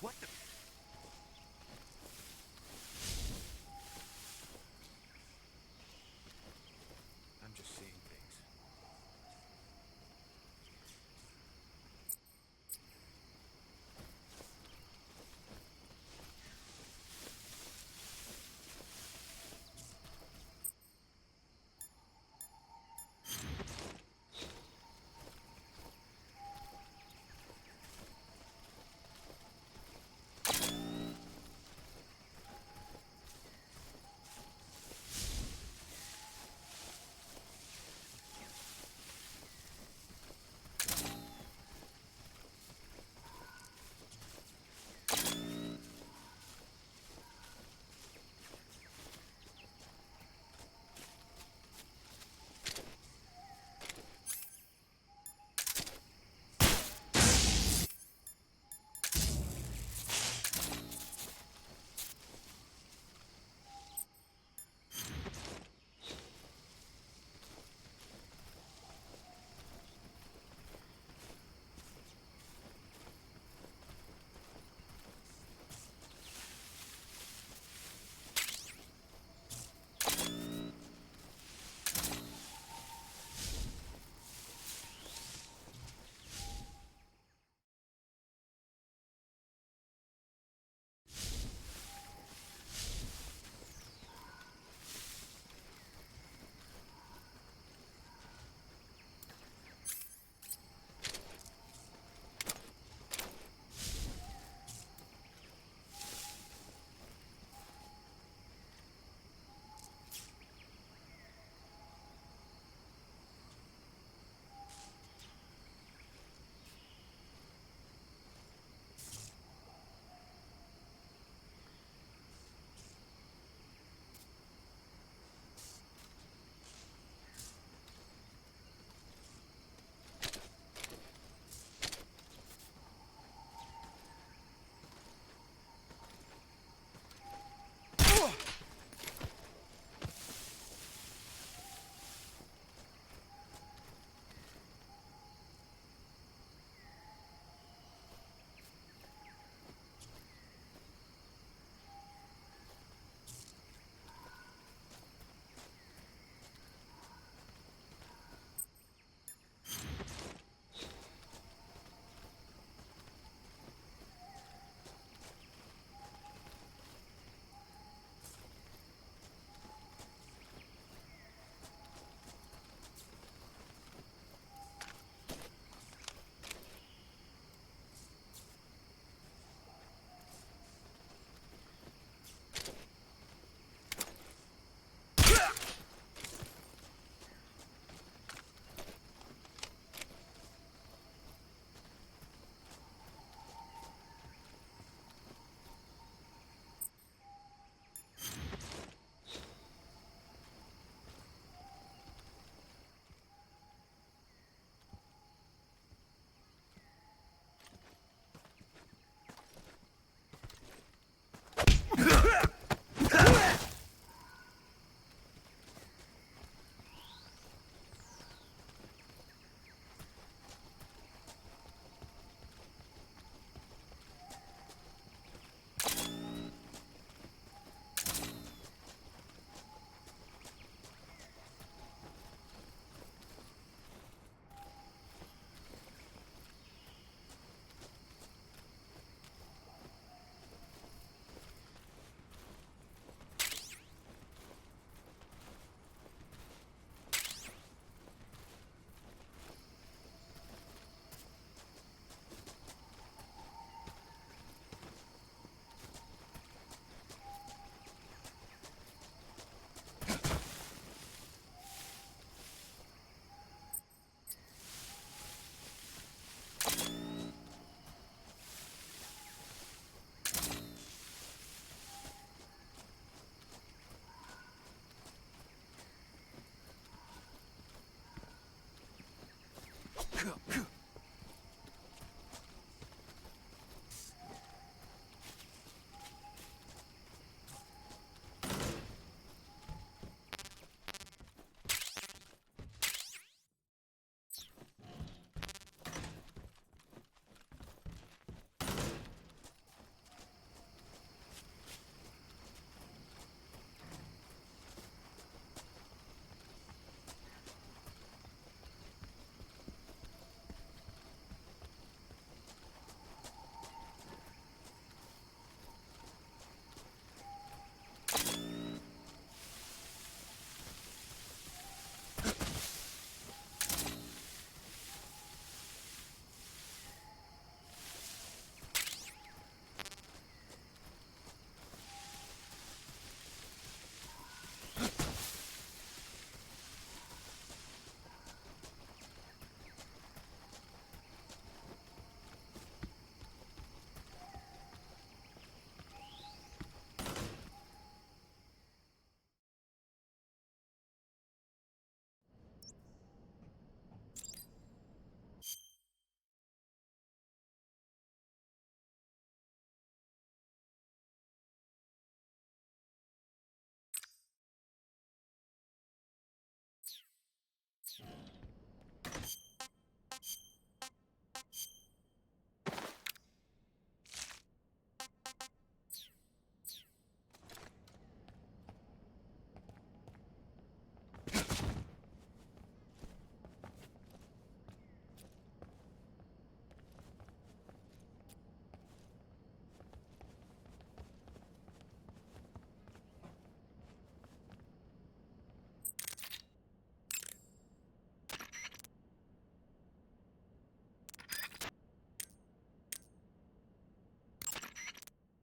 What the? I'm just seeing things.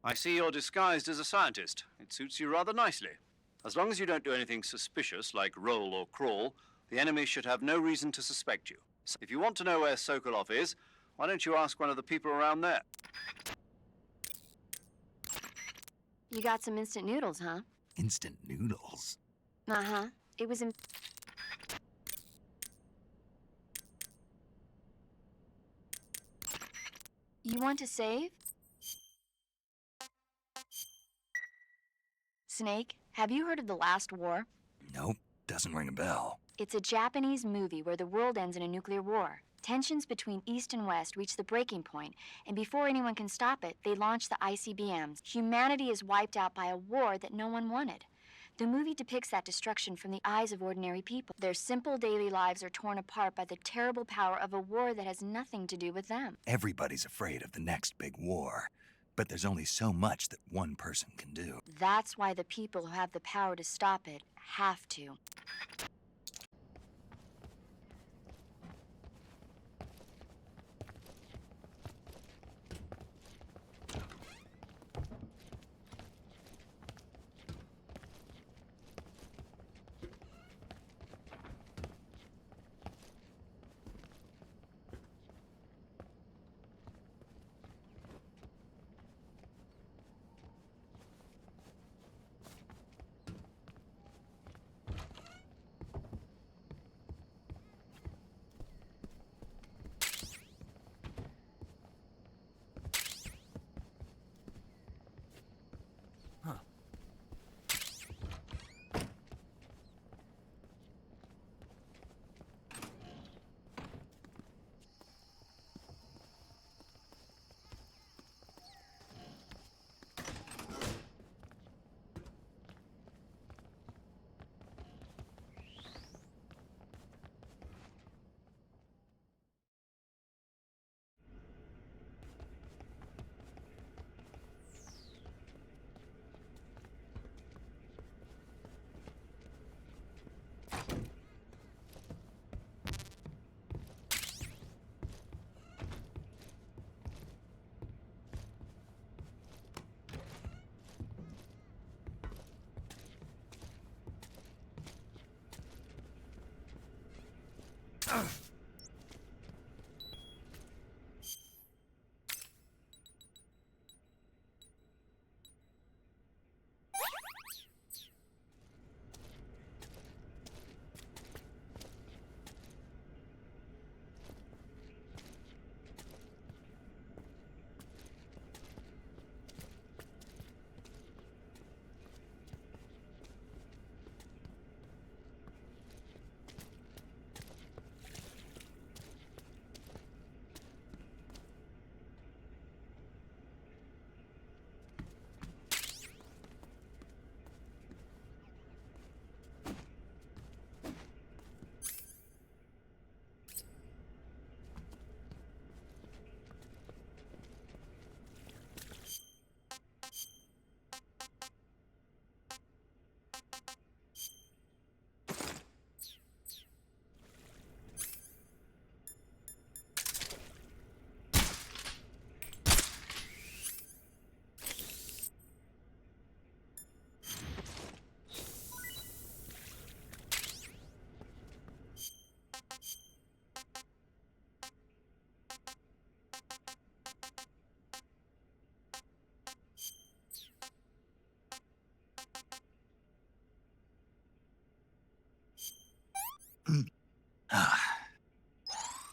I see you're disguised as a scientist. It suits you rather nicely. As long as you don't do anything suspicious, like roll or crawl, the enemy should have no reason to suspect you. So if you want to know where Sokolov is, why don't you ask one of the people around there? You got some instant noodles, huh? Instant noodles? Uh-huh. It was in... You want to save? Snake, have you heard of The Last War? Nope, doesn't ring a bell. It's a Japanese movie where the world ends in a nuclear war. Tensions between East and West reach the breaking point, and before anyone can stop it, they launch the ICBMs. Humanity is wiped out by a war that no one wanted. The movie depicts that destruction from the eyes of ordinary people. Their simple daily lives are torn apart by the terrible power of a war that has nothing to do with them. Everybody's afraid of the next big war, but there's only so much that one person can do. That's why the people who have the power to stop it have to.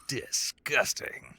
Disgusting.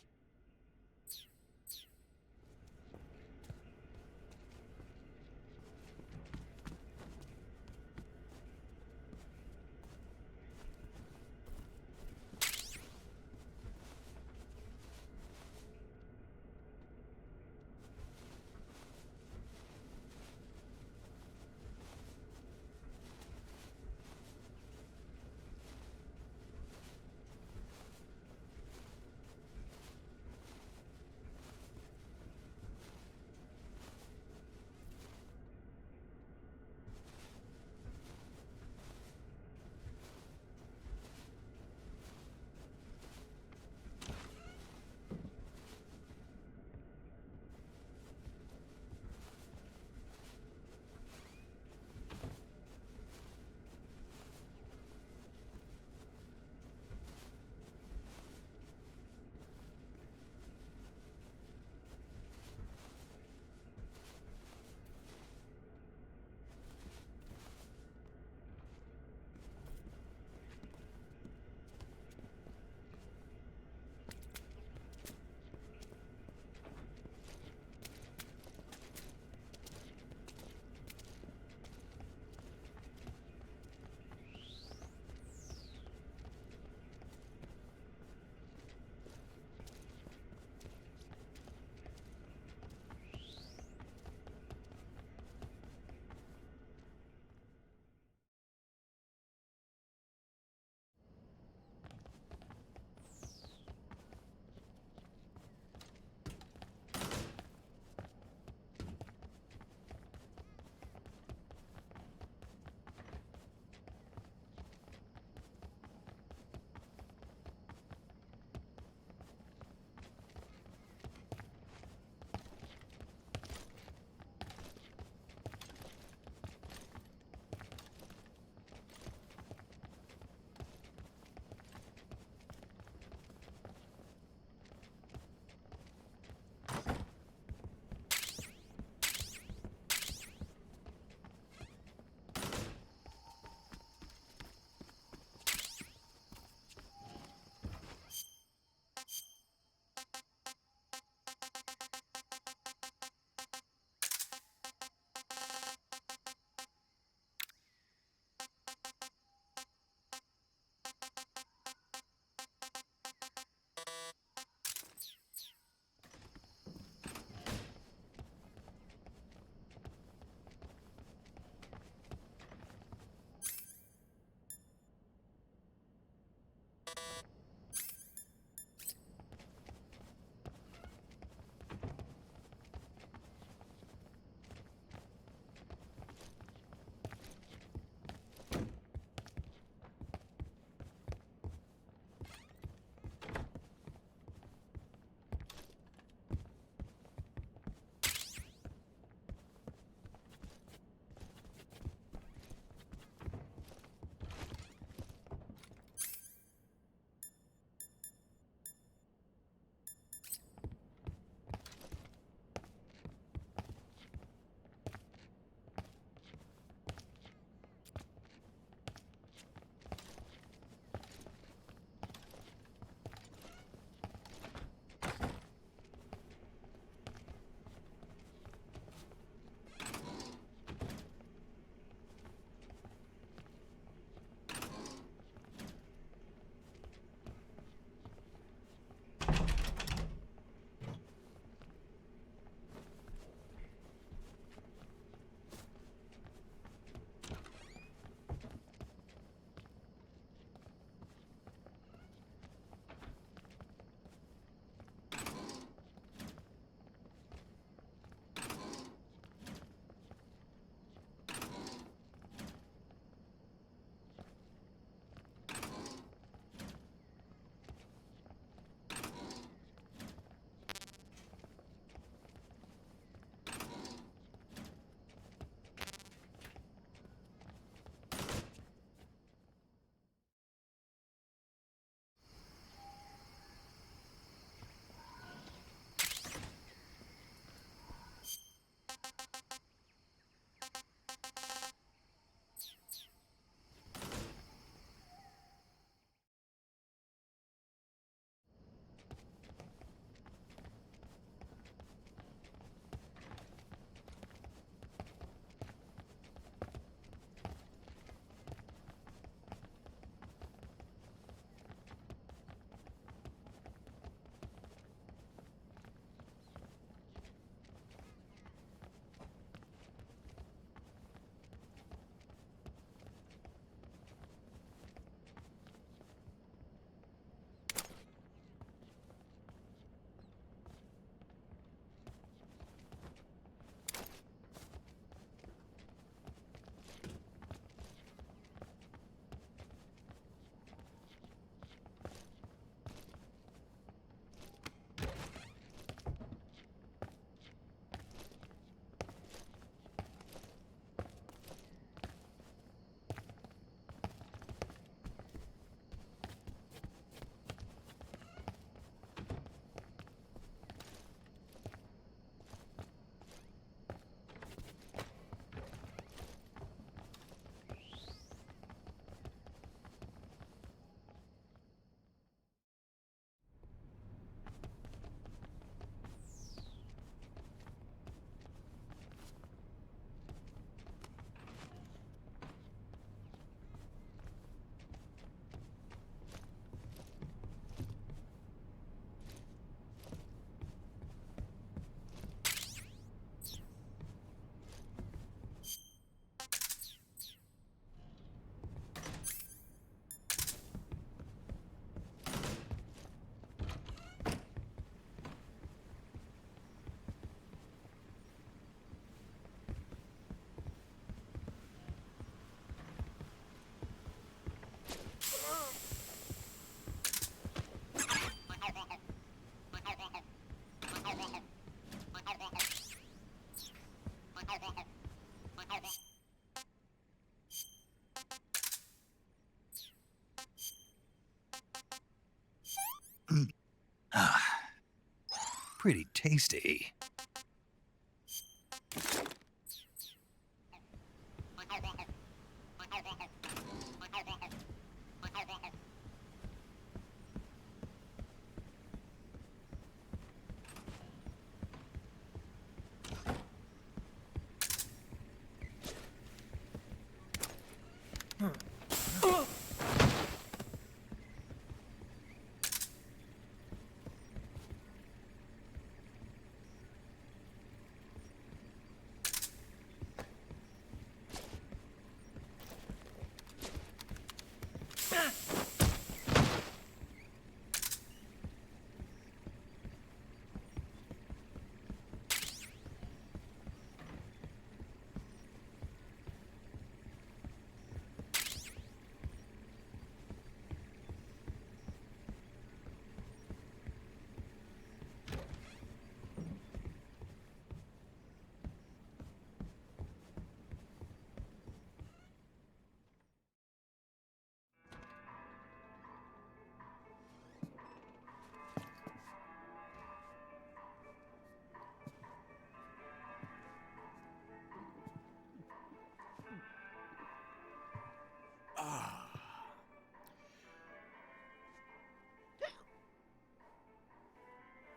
pretty tasty.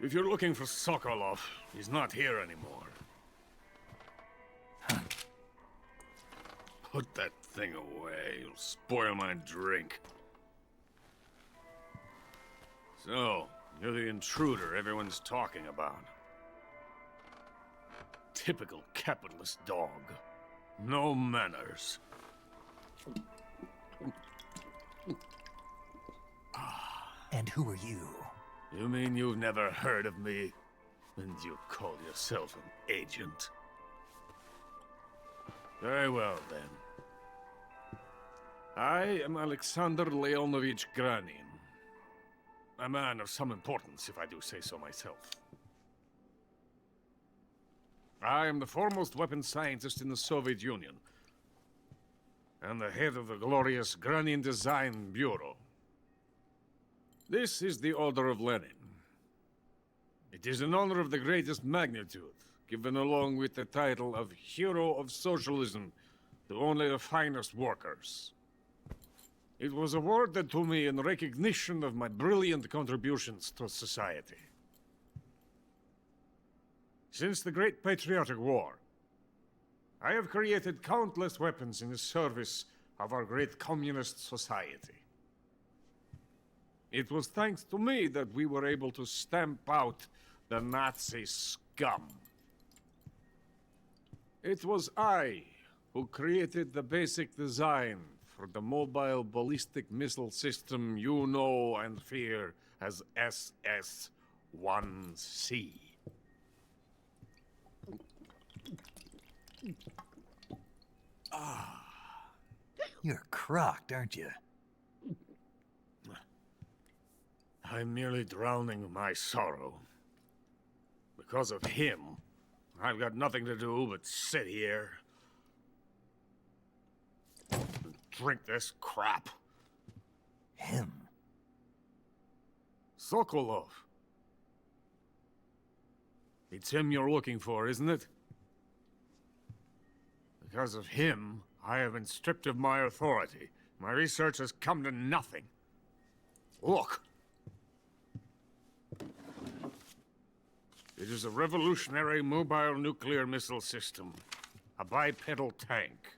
If you're looking for Sokolov, he's not here anymore. Put that thing away. You'll spoil my drink. So, you're the intruder everyone's talking about. Typical capitalist dog. No manners. And who are you? You mean you've never heard of me? And you call yourself an agent? Very well, then. I am Alexander Leonovich Granin. A man of some importance, if I do say so myself. I am the foremost weapons scientist in the Soviet Union, and the head of the glorious Granin Design Bureau. This is the Order of Lenin. It is an honor of the greatest magnitude, given along with the title of Hero of Socialism to only the finest workers. It was awarded to me in recognition of my brilliant contributions to society. Since the Great Patriotic War, I have created countless weapons in the service of our great communist society. It was thanks to me that we were able to stamp out the Nazi scum. It was I who created the basic design for the mobile ballistic missile system you know and fear as SS-1C. You're crocked, aren't you? I'm merely drowning my sorrow. Because of him, I've got nothing to do but sit here and drink this crap. Him? Sokolov. It's him you're looking for, isn't it? Because of him, I have been stripped of my authority. My research has come to nothing. Look. It is a revolutionary mobile nuclear missile system. A bipedal tank.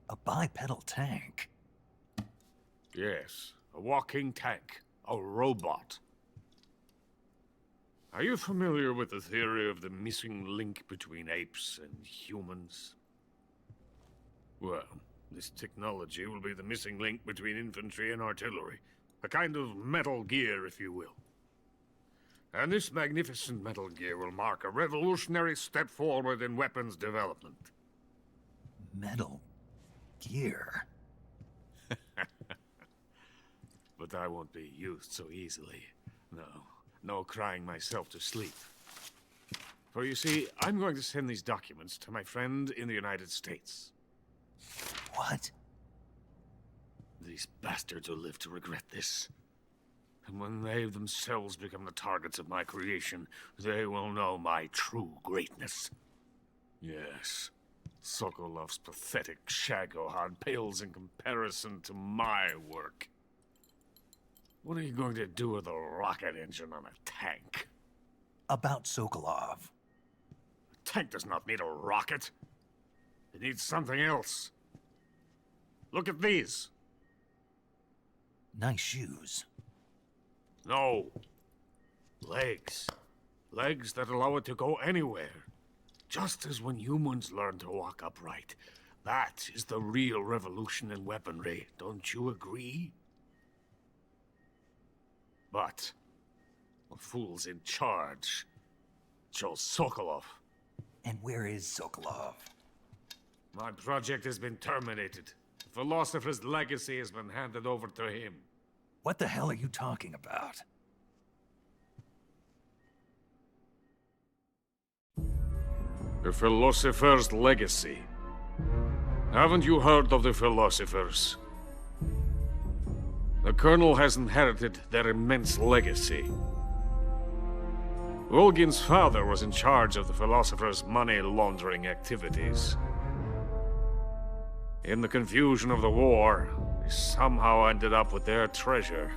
A bipedal tank? Yes, a walking tank. A robot. Are you familiar with the theory of the missing link between apes and humans? Well, this technology will be the missing link between infantry and artillery. A kind of Metal Gear, if you will. And this magnificent Metal Gear will mark a revolutionary step forward in weapons development. Metal Gear? But I won't be used so easily. No crying myself to sleep. For you see, I'm going to send these documents to my friend in the United States. What? These bastards will live to regret this. And when they themselves become the targets of my creation, they will know my true greatness. Yes, Sokolov's pathetic Shagohod pales in comparison to my work. What are you going to do with a rocket engine on a tank? About Sokolov. A tank does not need a rocket. It needs something else. Look at these. Nice shoes. No. Legs. Legs that allow it to go anywhere. Just as when humans learn to walk upright. That is the real revolution in weaponry. Don't you agree? But the fool's in charge. Joe Sokolov. And where is Sokolov? My project has been terminated. The philosopher's legacy has been handed over to him. What the hell are you talking about? The philosopher's legacy. Haven't you heard of the philosophers? The Colonel has inherited their immense legacy. Volgin's father was in charge of the philosophers' money laundering activities. In the confusion of the war, they somehow ended up with their treasure.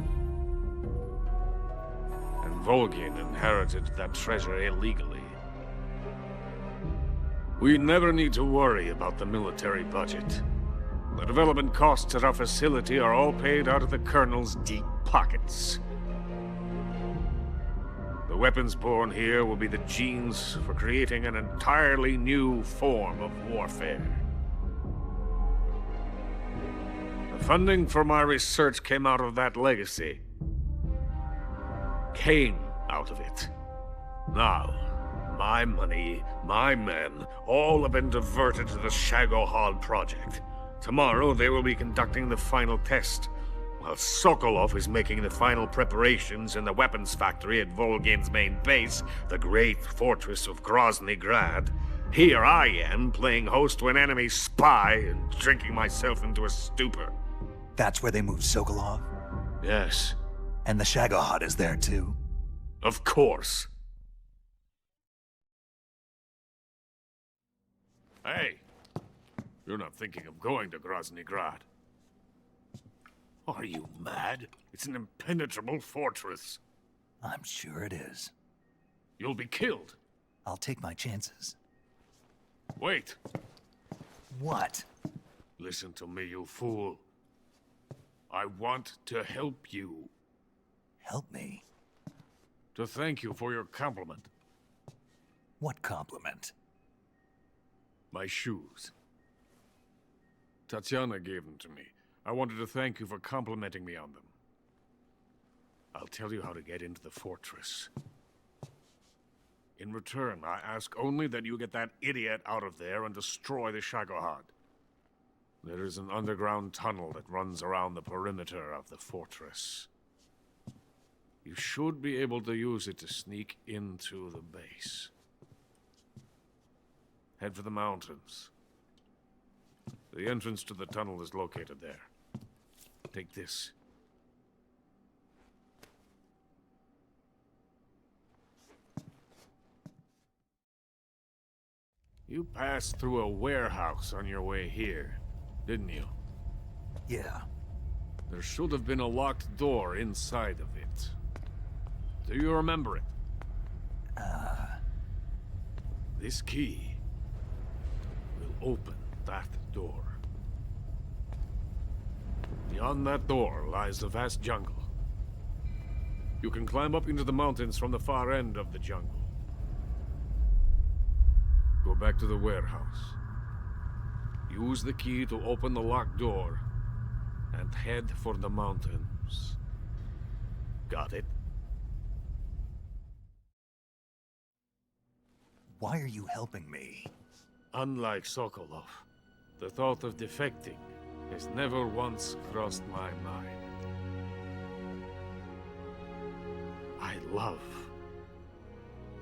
And Volgin inherited that treasure illegally. We never need to worry about the military budget. The development costs at our facility are all paid out of the Colonel's deep pockets. The weapons born here will be the genes for creating an entirely new form of warfare. The funding for my research came out of that legacy. Came out of it. Now, my money, my men, all have been diverted to the Shagohod project. Tomorrow they will be conducting the final test, while Sokolov is making the final preparations in the weapons factory at Volgin's main base, the great fortress of Grozny Grad. Here I am, playing host to an enemy spy and drinking myself into a stupor. That's where they moved Sokolov? Yes. And the Shagohod is there too? Of course. Hey, you're not thinking of going to Grozny Grad. Are you mad? It's an impenetrable fortress. I'm sure it is. You'll be killed. I'll take my chances. Wait. What? Listen to me, you fool. I want to help you. Help me? To thank you for your compliment. What compliment? My shoes. Tatiana gave them to me. I wanted to thank you for complimenting me on them. I'll tell you how to get into the fortress. In return, I ask only that you get that idiot out of there and destroy the Shagohod. There is an underground tunnel that runs around the perimeter of the fortress. You should be able to use it to sneak into the base. Head for the mountains. The entrance to the tunnel is located there. Take this. You passed through a warehouse on your way here, didn't you? Yeah. There should have been a locked door inside of it. Do you remember it? This key will open that door. Beyond that door lies the vast jungle. You can climb up into the mountains from the far end of the jungle. Go back to the warehouse. Use the key to open the locked door and head for the mountains. Got it? Why are you helping me? Unlike Sokolov, the thought of defecting has never once crossed my mind. I love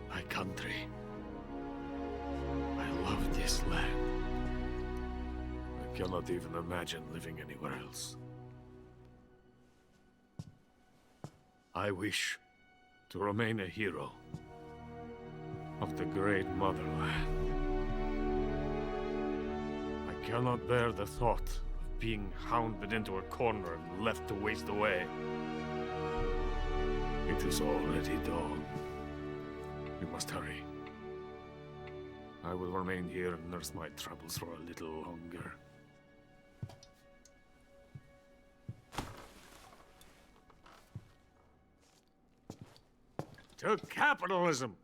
my country. I love this land. I cannot even imagine living anywhere else. I wish to remain a hero of the great motherland. I cannot bear the thought of being hounded into a corner and left to waste away. It is already dawn. We must hurry. I will remain here and nurse my troubles for a little longer. To capitalism!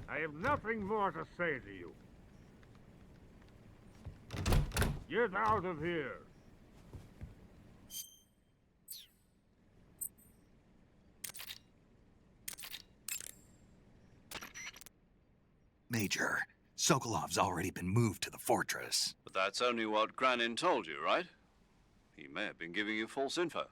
I have nothing more to say to you. Get out of here! Major, Sokolov's already been moved to the fortress. But that's only what Granin told you, right? He may have been giving you false info.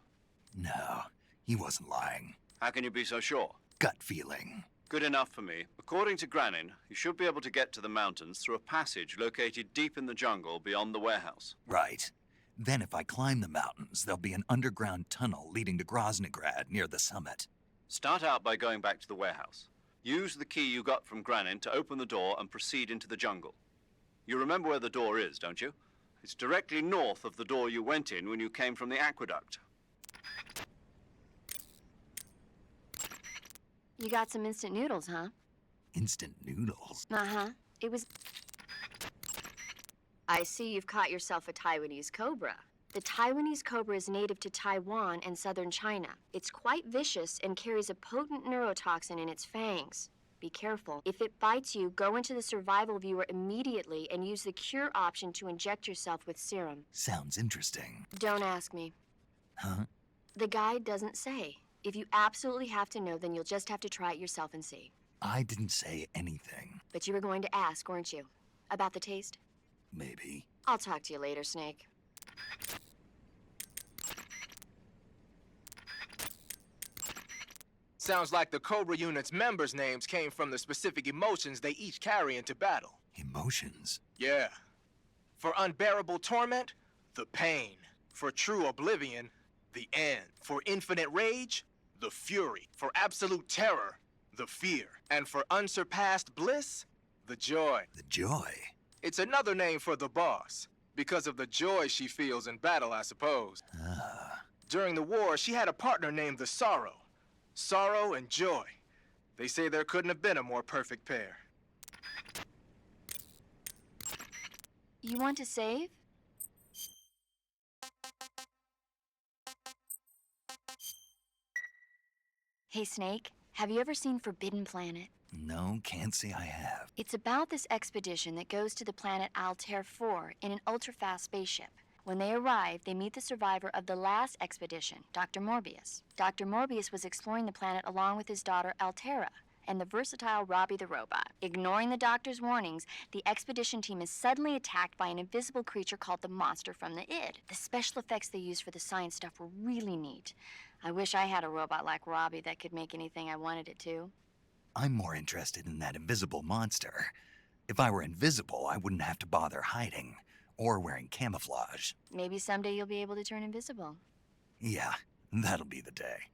No, he wasn't lying. How can you be so sure? Gut feeling. Good enough for me. According to Granin, you should be able to get to the mountains through a passage located deep in the jungle beyond the warehouse. Right. Then if I climb the mountains, there'll be an underground tunnel leading to Groznygrad near the summit. Start out by going back to the warehouse. Use the key you got from Granin to open the door and proceed into the jungle. You remember where the door is, don't you? It's directly north of the door you went in when you came from the aqueduct. You got some instant noodles, huh? Instant noodles? Uh-huh. It was... I see you've caught yourself a Taiwanese cobra. The Taiwanese cobra is native to Taiwan and southern China. It's quite vicious and carries a potent neurotoxin in its fangs. Be careful. If it bites you, go into the survival viewer immediately and use the cure option to inject yourself with serum. Sounds interesting. Don't ask me. Huh? The guide doesn't say. If you absolutely have to know, then you'll just have to try it yourself and see. I didn't say anything. But you were going to ask, weren't you? About the taste? Maybe. I'll talk to you later, Snake. Sounds like the Cobra Unit's members' names came from the specific emotions they each carry into battle. Emotions? Yeah. For unbearable torment, the pain. For true oblivion, the end. For infinite rage, the fury. For absolute terror, the fear. And for unsurpassed bliss, the joy. The joy? It's another name for the boss, because of the joy she feels in battle, I suppose. Ah. During the war, she had a partner named the Sorrow. Sorrow and joy. They say there couldn't have been a more perfect pair. You want to save? Hey, Snake, have you ever seen Forbidden Planet? No, can't say I have. It's about this expedition that goes to the planet EATER 4 in an ultra-fast spaceship. When they arrive, they meet the survivor of the last expedition, Dr. Morbius. Dr. Morbius was exploring the planet along with his daughter, Altera, and the versatile Robbie the robot. Ignoring the doctor's warnings, the expedition team is suddenly attacked by an invisible creature called the Monster from the Id. The special effects they used for the science stuff were really neat. I wish I had a robot like Robbie that could make anything I wanted it to. I'm more interested in that invisible monster. If I were invisible, I wouldn't have to bother hiding or wearing camouflage. Maybe someday you'll be able to turn invisible. Yeah, that'll be the day.